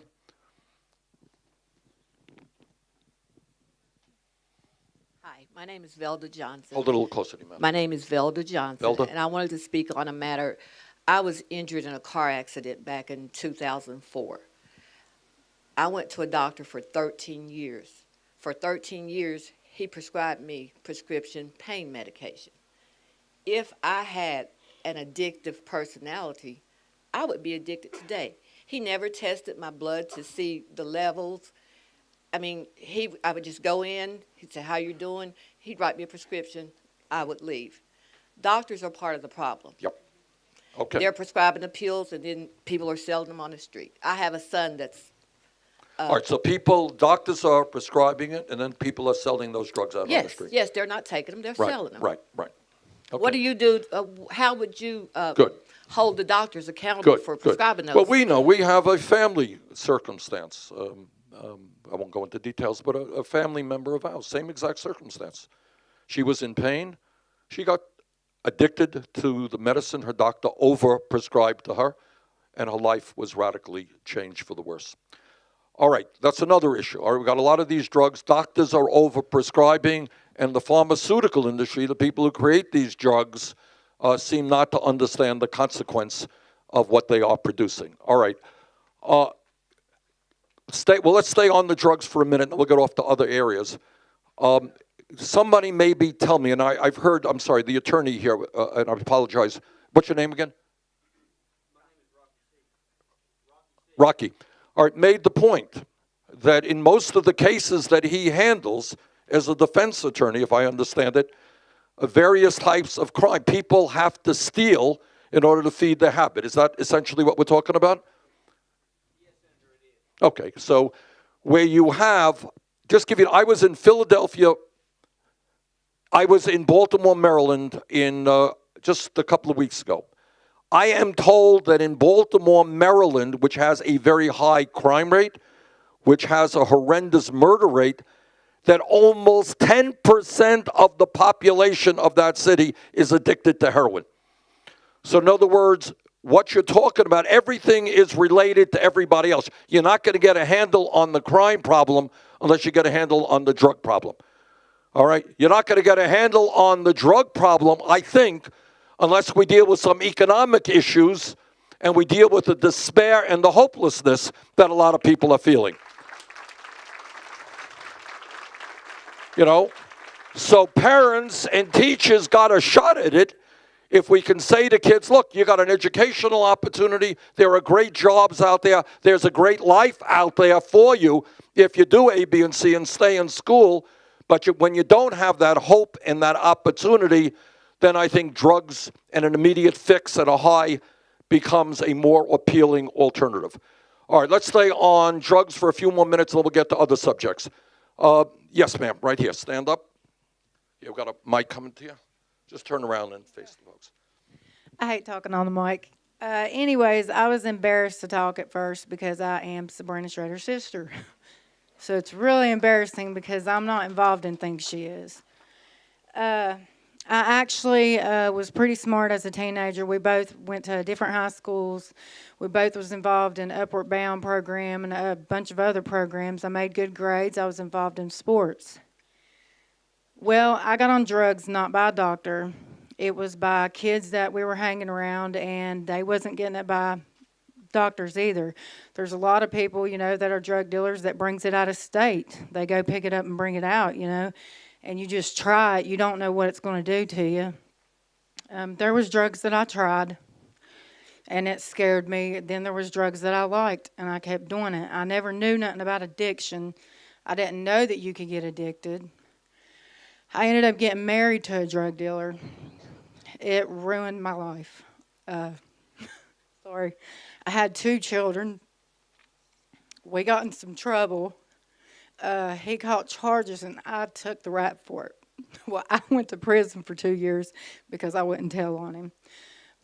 Hi, my name is Velda Johnson. Hold it a little closer to you, ma'am. My name is Velda Johnson. Velda. And I wanted to speak on a matter. I was injured in a car accident back in 2004. I went to a doctor for 13 years. For 13 years, he prescribed me prescription pain medication. If I had an addictive personality, I would be addicted today. He never tested my blood to see the levels. I mean, I would just go in, he'd say, how you doing? He'd write me a prescription, I would leave. Doctors are part of the problem. Yep. Okay. They're prescribing the pills, and then people are selling them on the street. I have a son that's... All right, so doctors are prescribing it, and then people are selling those drugs out on the street. Yes, they're not taking them, they're selling them. Right. Okay. What do you do? How would you hold the doctors accountable for prescribing those? Well, we know we have a family circumstance. I won't go into details, but a family member of ours, same exact circumstance. She was in pain. She got addicted to the medicine her doctor overprescribed to her, and her life was radically changed for the worse. All right, that's another issue. All right, we've got a lot of these drugs. Doctors are overprescribing, and the pharmaceutical industry, the people who create these drugs, seem not to understand the consequence of what they are producing. All right. Let's stay on the drugs for a minute, and we'll get off to other areas. Somebody maybe tell me, and I've heard, I'm sorry, the attorney here, and I apologize. What's your name again? My name is Rocky. All right, made the point that in most of the cases that he handles as a defense attorney, if I understand it, various types of crime, people have to steal in order to feed their habit. Is that essentially what we're talking about? Yes, Senator, it is. Okay, so where you have, just give you, I was in Philadelphia, I was in Baltimore, Maryland in just a couple of weeks ago. I am told that in Baltimore, Maryland, which has a very high crime rate, which has a horrendous murder rate, that almost 10% of the population of that city is addicted to heroin. So in other words, what you're talking about, everything is related to everybody else. You're not going to get a handle on the crime problem unless you get a handle on the drug problem. All right? You're not going to get a handle on the drug problem, I think, unless we deal with some economic issues and we deal with the despair and the hopelessness that a lot of people are feeling. You know? So parents and teachers got a shot at it if we can say to kids, look, you got an educational opportunity, there are great jobs out there, there's a great life out there for you if you do A, B, and C and stay in school. But when you don't have that hope and that opportunity, then I think drugs and an immediate fix at a high becomes a more appealing alternative. All right, let's stay on drugs for a few more minutes, and then we'll get to other subjects. Yes, ma'am, right here. Stand up. You've got a mic coming to you. Just turn around and face the folks. I hate talking on the mic. Anyways, I was embarrassed to talk at first because I am Sabrina Schrader's sister. So it's really embarrassing because I'm not involved in things she is. I actually was pretty smart as a teenager. We both went to different high schools. We both was involved in Upward Bound program and a bunch of other programs. I made good grades. I was involved in sports. Well, I got on drugs not by a doctor. It was by kids that we were hanging around, and they wasn't getting it by doctors either. There's a lot of people, you know, that are drug dealers that brings it out of state. They go pick it up and bring it out, you know, and you just try it. You don't know what it's going to do to you. There was drugs that I tried, and it scared me. Then there was drugs that I liked, and I kept doing it. I never knew nothing about addiction. I didn't know that you could get addicted. I ended up getting married to a drug dealer. It ruined my life. Sorry. I had 2 children. We got in some trouble. He caught charges, and I took the rap for it. Well, I went to prison for 2 years because I wouldn't tell on him.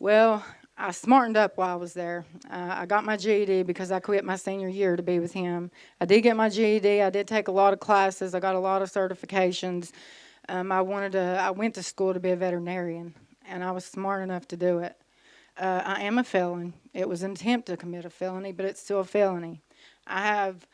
Well, I smartened up while I was there. I got my GED because I quit my senior year to be with him. I did get my GED. I did take a lot of classes. I got a lot of certifications. I went to school to be a veterinarian, and I was smart enough to do it. I am a felon. It was an attempt to commit a felony, but it's still a felony. I have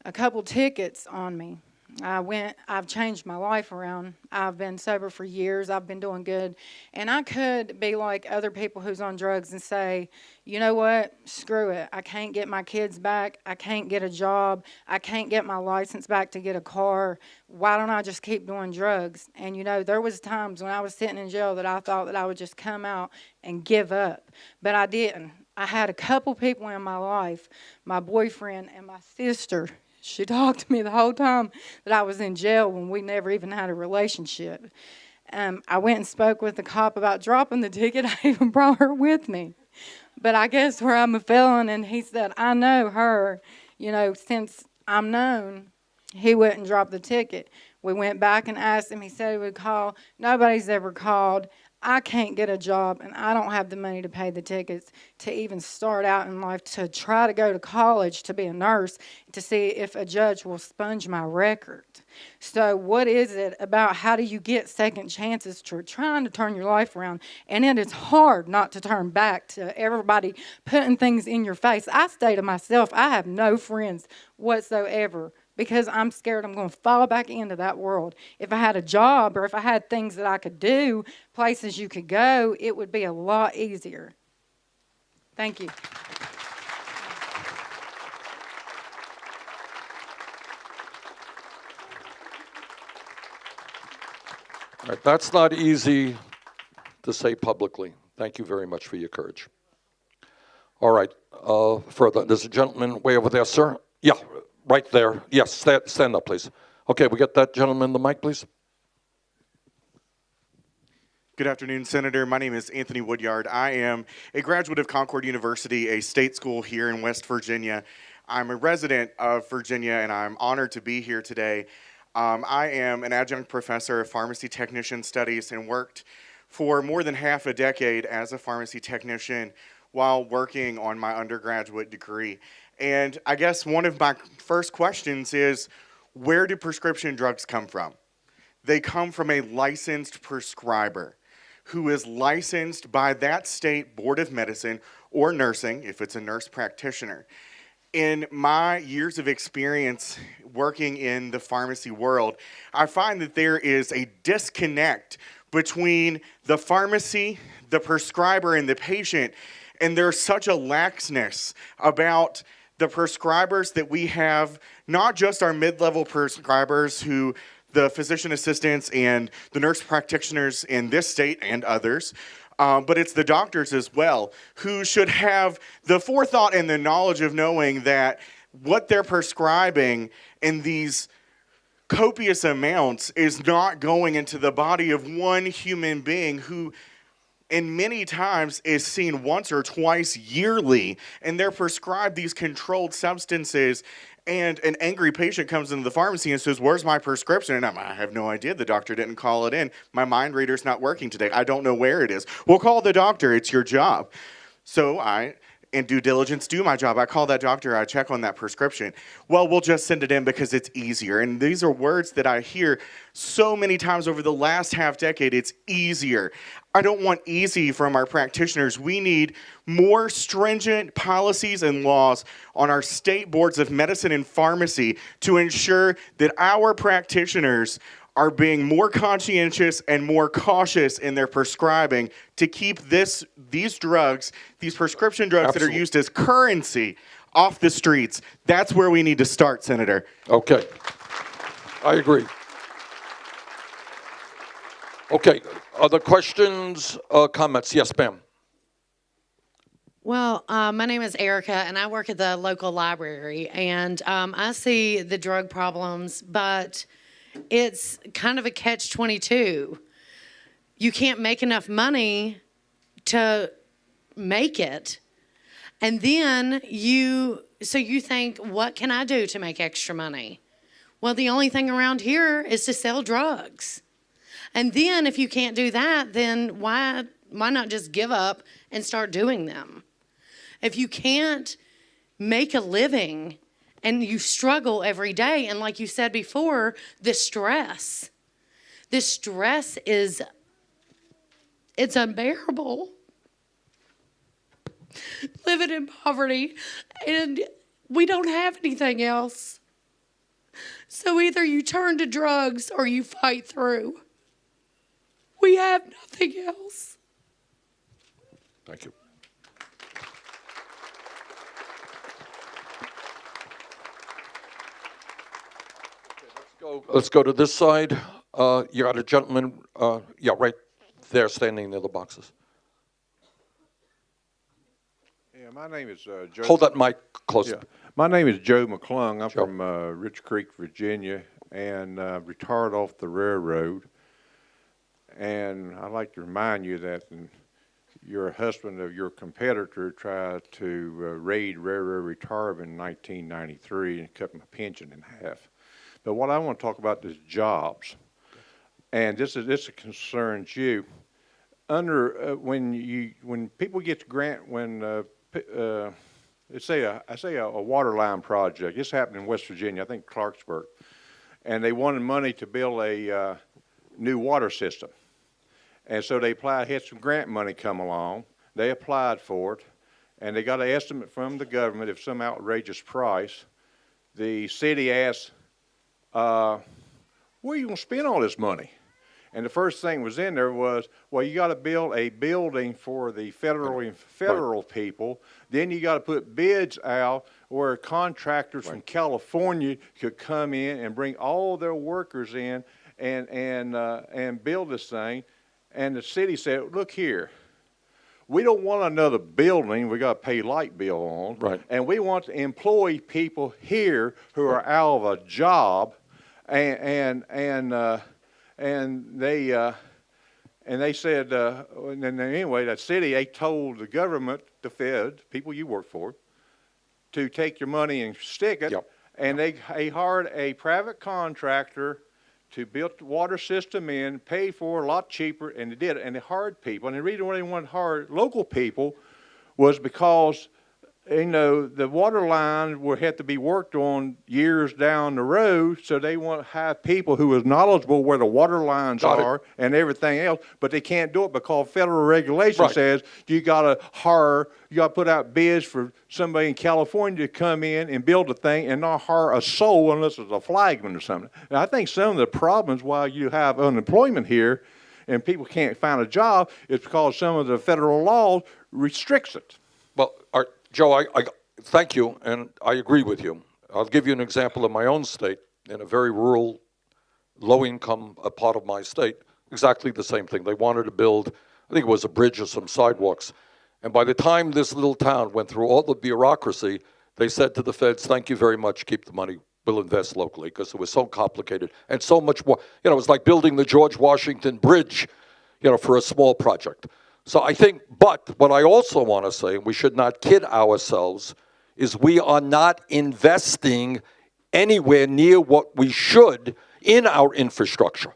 a couple tickets on me. I've changed my life around. I've been sober for years. I've been doing good. And I could be like other people who's on drugs and say, you know what, screw it. I can't get my kids back. I can't get a job. I can't get my license back to get a car. Why don't I just keep doing drugs? And, you know, there was times when I was sitting in jail that I thought that I would just come out and give up. But I didn't. I had a couple people in my life, my boyfriend and my sister. She talked to me the whole time that I was in jail when we never even had a relationship. I went and spoke with the cop about dropping the ticket. I even brought her with me. But I guess where I'm a felon, and he said, I know her, you know, since I'm known, he wouldn't drop the ticket. We went back and asked him. He said he would call. Nobody's ever called. I can't get a job and I don't have the money to pay the tickets to even start out in life, to try to go to college to be a nurse, to see if a judge will sponge my record. So what is it about, how do you get second chances to trying to turn your life around? And it is hard not to turn back to everybody putting things in your face. I say to myself, I have no friends whatsoever, because I'm scared I'm going to fall back into that world. If I had a job, or if I had things that I could do, places you could go, it would be a lot easier. Thank you. All right, that's not easy to say publicly. Thank you very much for your courage. All right, further, there's a gentleman way over there, sir. Yeah, right there. Yes, stand up, please. Okay, we get that gentleman the mic, please. Good afternoon, Senator. My name is Anthony Woodyard. I am a graduate of Concord University, a state school here in West Virginia. I'm a resident of Virginia, and I'm honored to be here today. I am an adjunct professor of pharmacy technician studies and worked for more than half a decade as a pharmacy technician while working on my undergraduate degree. And I guess one of my first questions is, where do prescription drugs come from? They come from a licensed prescriber who is licensed by that state board of medicine or nursing, if it's a nurse practitioner. In my years of experience working in the pharmacy world, I find that there is a disconnect between the pharmacy, the prescriber, and the patient, and there's such a laxness about the prescribers that we have, not just our mid-level prescribers who the physician assistants and the nurse practitioners in this state and others, but it's the doctors as well, who should have the forethought and the knowledge of knowing that what they're prescribing in these copious amounts is not going into the body of one human being who, and many times, is seen once or twice yearly, and they're prescribed these controlled substances. And an angry patient comes into the pharmacy and says, "Where's my prescription?" And I have no idea. The doctor didn't call it in. My mind reader's not working today. I don't know where it is. Well, call the doctor. It's your job. So I, in due diligence, do my job. I call that doctor. I check on that prescription. Well, we'll just send it in because it's easier. And these are words that I hear so many times over the last half decade. It's easier. I don't want easy from our practitioners. We need more stringent policies and laws on our state boards of medicine and pharmacy to ensure that our practitioners are being more conscientious and more cautious in their prescribing to keep these drugs, these prescription drugs that are used as currency, off the streets. That's where we need to start, Senator. Okay, I agree. Okay, other questions, comments? Yes, ma'am. Well, my name is Erica, and I work at the local library, and I see the drug problems, but it's kind of a catch-22. You can't make enough money to make it, and then you think, what can I do to make extra money? Well, the only thing around here is to sell drugs. And then if you can't do that, then why not just give up and start doing them? If you can't make a living and you struggle every day, and like you said before, the stress is, it's unbearable. Living in poverty, and we don't have anything else. So either you turn to drugs or you fight through. We have nothing else. Thank you. Let's go to this side. You got a gentleman, yeah, right there standing near the boxes. Yeah, my name is Joe. Hold that mic closer. Yeah. My name is Joe McClung. I'm from Rich Creek, Virginia, and retired off the railroad. And I'd like to remind you that your husband of your competitor tried to raid railroad retirement in 1993 and cut my pension in half. But what I want to talk about is jobs. And this concerns you. when people get the grant, let's say a water line project. This happened in West Virginia, I think Clarksburg, and they wanted money to build a new water system, and so they applied. Had some grant money come along. They applied for it, and they got an estimate from the government of some outrageous price. The city asked, "Where are you going to spend all this money?" And the first thing was in there was, well, you got to build a building for the federal people. Then you got to put bids out where contractors from California could come in and bring all their workers in and build this thing. And the city said, look here, we don't want another building we got to pay light bill on. Right. And we want to employ people here who are out of a job and they said, and anyway, that city, they told the government, the Fed, people you work for, to take your money and stick it. Yep. And they hired a private contractor to build the water system in, pay for it a lot cheaper, and they did it. And they hired people. And the reason why they wanted to hire local people was because, you know, the water line would have to be worked on years down the road, so they want to have people who is knowledgeable where the water lines are and everything else, but they can't do it because federal regulation says you got to put out bids for somebody in California to come in and build a thing and not hire a soul unless it's a flagman or something. And I think some of the problems why you have unemployment here and people can't find a job is because some of the federal laws restricts it. Well, Joe, I thank you, and I agree with you. I'll give you an example in my own state, in a very rural, low-income part of my state, exactly the same thing. They wanted to build, I think it was a bridge or some sidewalks, and by the time this little town went through all the bureaucracy, they said to the feds, thank you very much, keep the money, we'll invest locally, because it was so complicated and so much more. You know, it was like building the George Washington Bridge, you know, for a small project. So I think, but what I also want to say, and we should not kid ourselves, is we are not investing anywhere near what we should in our infrastructure.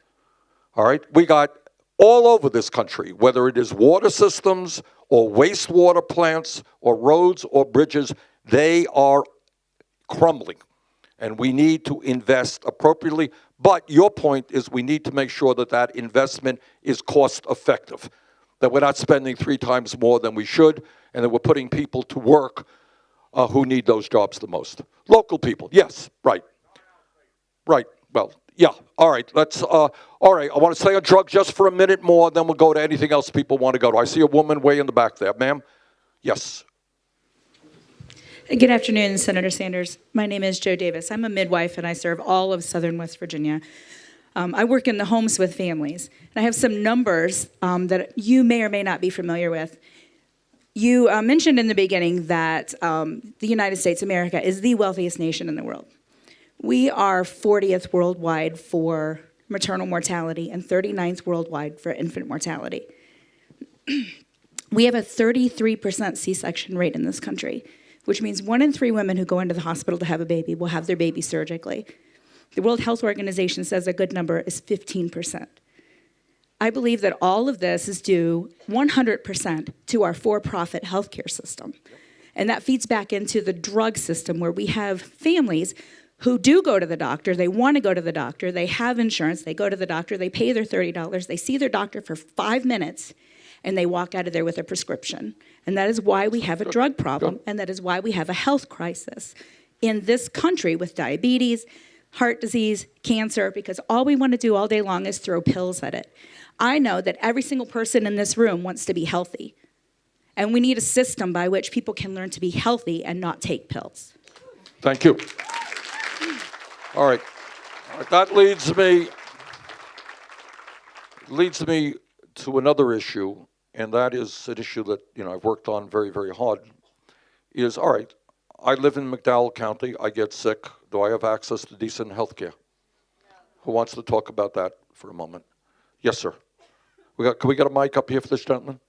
All right? We got all over this country, whether it is water systems or wastewater plants or roads or bridges, they are crumbling. And we need to invest appropriately. But your point is we need to make sure that that investment is cost effective, that we're not spending 3 times more than we should, and that we're putting people to work who need those jobs the most. Local people, yes, right. Right, well, yeah, all right, let's, all right, I want to stay on drugs just for a minute more, then we'll go to anything else people want to go to. I see a woman way in the back there. Ma'am? Yes. Good afternoon, Senator Sanders. My name is Jo Davis. I'm a midwife, and I serve all of southern West Virginia. I work in the homes with families, and I have some numbers that you may or may not be familiar with. You mentioned in the beginning that the United States, America, is the wealthiest nation in the world. We are 40th worldwide for maternal mortality and 39th worldwide for infant mortality. We have a 33% C-section rate in this country, which means 1 in 3 women who go into the hospital to have a baby will have their baby surgically. The World Health Organization says a good number is 15%. I believe that all of this is due 100% to our for-profit healthcare system. And that feeds back into the drug system where we have families who do go to the doctor, they want to go to the doctor, they have insurance, they go to the doctor, they pay their $30, they see their doctor for 5 minutes, and they walk out of there with a prescription. And that is why we have a drug problem, and that is why we have a health crisis in this country with diabetes, heart disease, cancer, because all we want to do all day long is throw pills at it. I know that every single person in this room wants to be healthy, and we need a system by which people can learn to be healthy and not take pills. Thank you. All right. That leads me to another issue, and that is an issue that, you know, I've worked on very, very hard, is, all right, I live in McDowell County, I get sick, do I have access to decent health care? No. Who wants to talk about that for a moment? Yes, sir. Can we get a mic up here for this gentleman?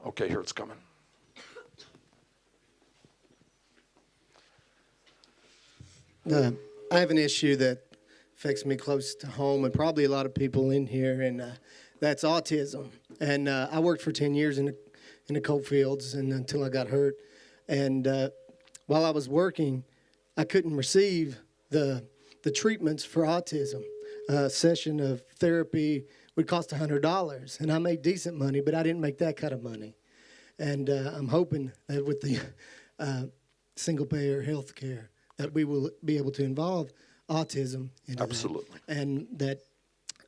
Okay, here it's coming. I have an issue that affects me close to home and probably a lot of people in here, and that's autism. And I worked for 10 years in the coal fields and until I got hurt. And while I was working, I couldn't receive the treatments for autism. A session of therapy would cost $100, and I made decent money, but I didn't make that kind of money. And I'm hoping that with the single-payer health care that we will be able to involve autism into Absolutely. that. And that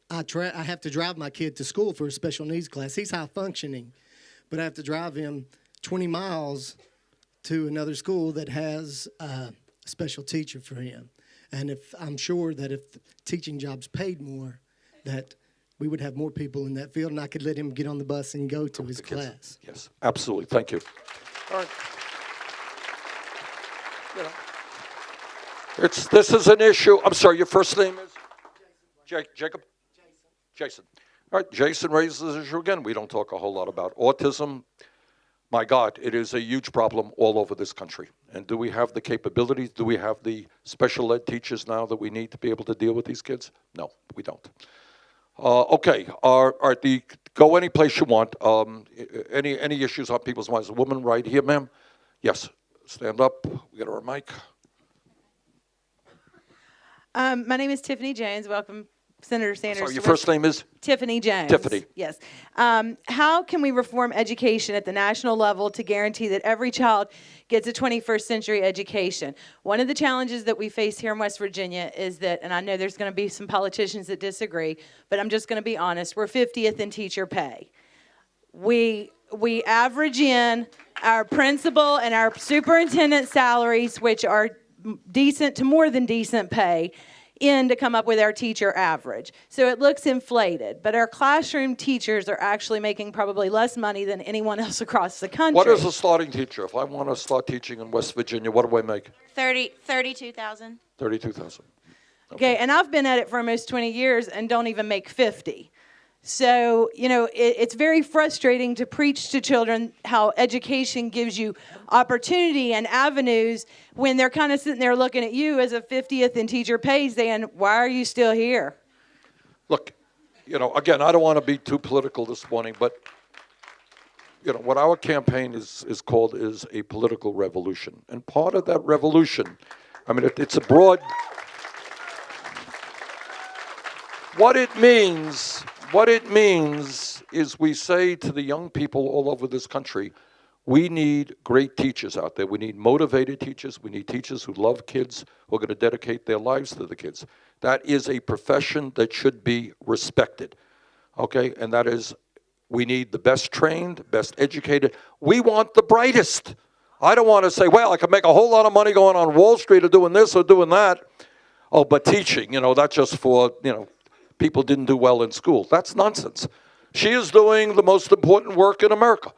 I have to drive my kid to school for a special needs class. He's high functioning, but I have to drive him 20 miles to another school that has a special teacher for him. And I'm sure that if the teaching jobs paid more, that we would have more people in that field, and I could let him get on the bus and go to his class. Yes, absolutely. Thank you. All right. You know, this is an issue. I'm sorry, your first name is? Jacob? Jason. All right, Jason raises this issue again. We don't talk a whole lot about autism. My God, it is a huge problem all over this country. And do we have the capabilities? Do we have the special ed teachers now that we need to be able to deal with these kids? No, we don't. Okay, all right, go any place you want. Any issues on people's minds? A woman right here, ma'am? Yes, stand up. We got our mic. My name is Tiffany Jones. Welcome, Senator Sanders. Sorry, your first name is? Tiffany Jones. Tiffany. Yes. How can we reform education at the national level to guarantee that every child gets a 21st century education? One of the challenges that we face here in West Virginia is that, and I know there's going to be some politicians that disagree, but I'm just going to be honest, we're 50th in teacher pay. We average in our principal and our superintendent salaries, which are decent to more than decent pay, to come up with our teacher average. So it looks inflated, but our classroom teachers are actually making probably less money than anyone else across the country. What is a starting teacher? If I want to start teaching in West Virginia, what do I make? $32,000. $32,000. Okay, and I've been at it for almost 20 years and don't even make 50. So, you know, it's very frustrating to preach to children how education gives you opportunity and avenues when they're kind of sitting there looking at you as a 50th in teacher pay saying, why are you still here? Look, you know, again, I don't want to be too political this morning, but, you know, what our campaign is called is a political revolution. And part of that revolution, I mean, it's a broad... What it means is we say to the young people all over this country, we need great teachers out there. We need motivated teachers. We need teachers who love kids, who are going to dedicate their lives to the kids. That is a profession that should be respected, okay? And that is, we need the best trained, best educated. We want the brightest. I don't want to say, well, I can make a whole lot of money going on Wall Street or doing this or doing that. Oh, but teaching, you know, that's just for, you know, people didn't do well in school. That's nonsense. She is doing the most important work in America,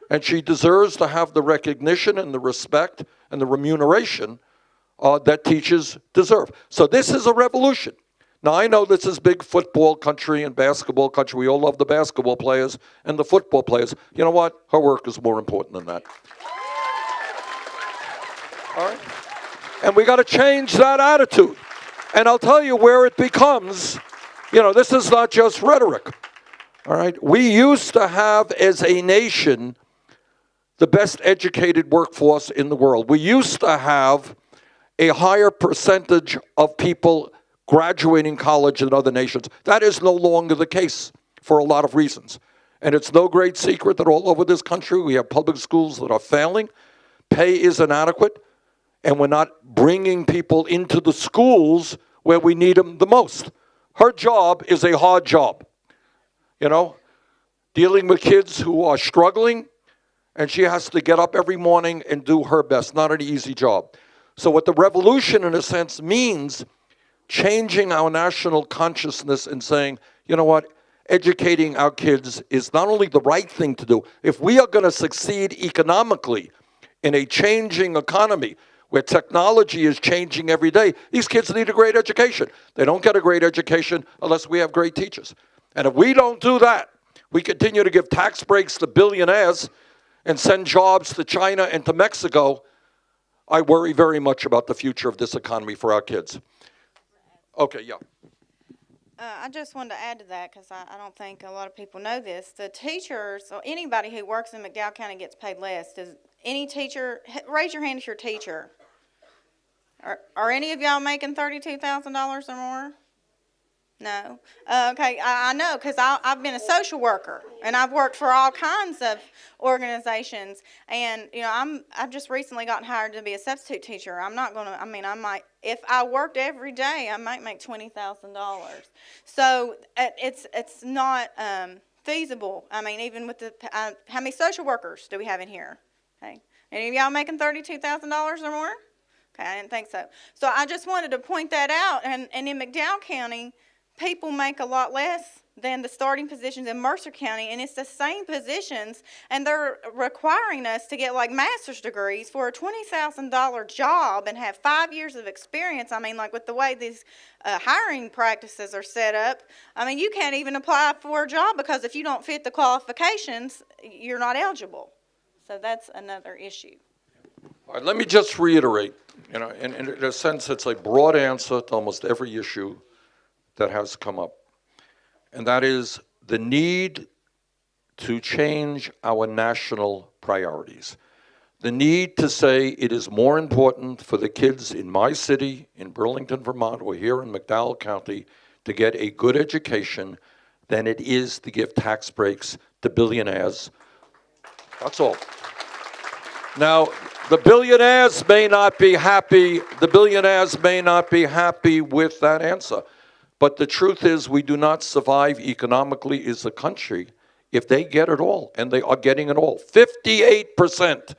and she deserves to have the recognition and the respect and the remuneration that teachers deserve. So this is a revolution. Now, I know this is big football country and basketball country. We all love the basketball players and the football players. You know what? Her work is more important than that. All right? And we got to change that attitude. And I'll tell you where it becomes... You know, this is not just rhetoric, all right? We used to have, as a nation, the best educated workforce in the world. We used to have a higher percentage of people graduating college than other nations. That is no longer the case for a lot of reasons. And it's no great secret that all over this country we have public schools that are failing, pay is inadequate, and we're not bringing people into the schools where we need them the most. Her job is a hard job, you know, dealing with kids who are struggling, and she has to get up every morning and do her best. Not an easy job. So what the revolution, in a sense, means, changing our national consciousness and saying, you know what, educating our kids is not only the right thing to do. If we are going to succeed economically in a changing economy, where technology is changing every day, these kids need a great education. They don't get a great education unless we have great teachers. And if we don't do that, we continue to give tax breaks to billionaires and send jobs to China and to Mexico, I worry very much about the future of this economy for our kids. Okay, yeah. I just wanted to add to that because I don't think a lot of people know this. The teachers, or anybody who works in McDowell County gets paid less. Does any teacher, raise your hand if you're a teacher. Are any of y'all making $32,000 or more? No. Okay, I know because I've been a social worker and I've worked for all kinds of organizations. And, you know, I've just recently gotten hired to be a substitute teacher. I'm not going to, I mean, I might, if I worked every day, I might make $20,000. So it's not feasible. I mean, even with the, how many social workers do we have in here? Okay. Any of y'all making $32,000 or more? Okay, I didn't think so. So I just wanted to point that out. And in McDowell County, people make a lot less than the starting positions in Mercer County, and it's the same positions, and they're requiring us to get like master's degrees for a $20,000 job and have 5 years of experience. I mean, like with the way these hiring practices are set up, I mean, you can't even apply for a job because if you don't fit the qualifications, you're not eligible. So that's another issue. All right, let me just reiterate, you know, in a sense, it's a broad answer to almost every issue that has come up, and that is the need to change our national priorities. The need to say it is more important for the kids in my city, in Burlington, Vermont, or here in McDowell County to get a good education than it is to give tax breaks to billionaires. That's all. Now, the billionaires may not be happy, with that answer. But the truth is we do not survive economically as a country if they get it all, and they are getting it all. 58%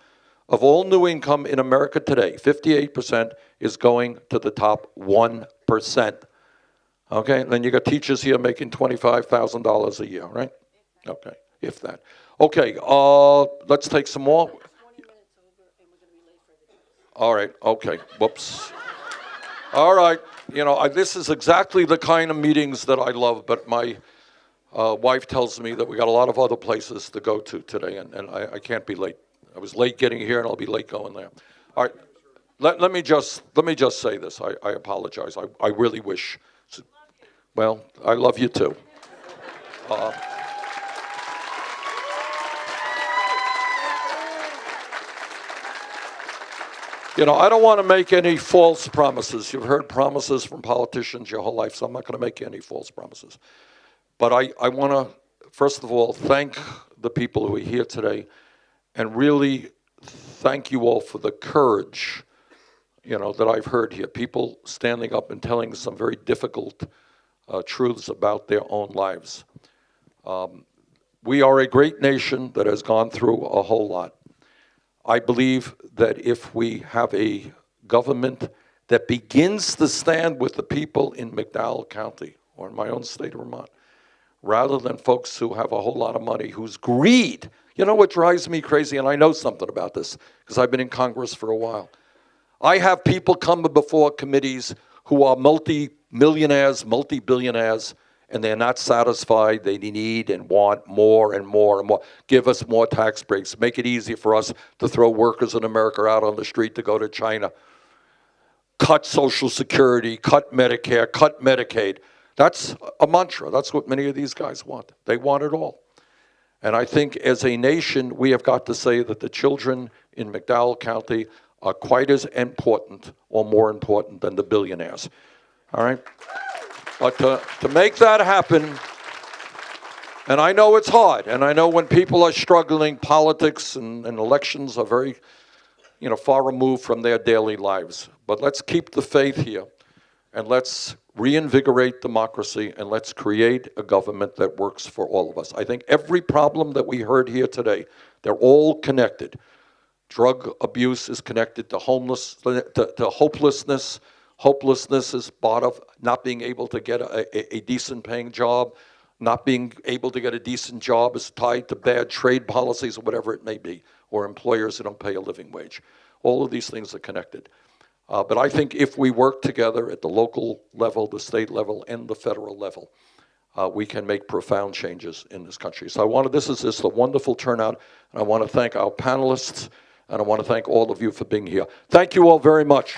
of all new income in America today, 58% is going to the top 1%. Okay, and then you got teachers here making $25,000 a year, right? Okay, if that. Okay, let's take some more. All right, okay, whoops. All right, you know, this is exactly the kind of meetings that I love, but my wife tells me that we got a lot of other places to go to today, and I can't be late. I was late getting here, and I'll be late going there. All right, let me just say this. I apologize. I really wish. Well, I love you too. You know, I don't want to make any false promises. You've heard promises from politicians your whole life, so I'm not going to make any false promises. But I want to, first of all, thank the people who are here today and really thank you all for the courage, you know, that I've heard here. People standing up and telling some very difficult truths about their own lives. We are a great nation that has gone through a whole lot. I believe that if we have a government that begins to stand with the people in McDowell County or in my own state of Vermont, rather than folks who have a whole lot of money, whose greed, you know what drives me crazy, and I know something about this because I've been in Congress for a while. I have people come before committees who are multi-millionaires, multi-billionaires, and they're not satisfied. They need and want more and more and more. Give us more tax breaks. Make it easy for us to throw workers in America out on the street to go to China. Cut Social Security, cut Medicare, cut Medicaid. That's a mantra. That's what many of these guys want. They want it all. And I think as a nation, we have got to say that the children in McDowell County are quite as important or more important than the billionaires. All right? But to make that happen, and I know it's hard, and I know when people are struggling, politics and elections are very, you know, far removed from their daily lives. But let's keep the faith here, and let's reinvigorate democracy, and let's create a government that works for all of us. I think every problem that we heard here today, they're all connected. Drug abuse is connected to hopelessness. Hopelessness is part of not being able to get a decent paying job. Not being able to get a decent job is tied to bad trade policies or whatever it may be, or employers who don't pay a living wage. All of these things are connected. But I think if we work together at the local level, the state level, and the federal level, we can make profound changes in this country. So this is just a wonderful turnout, and I want to thank our panelists, and I want to thank all of you for being here. Thank you all very much.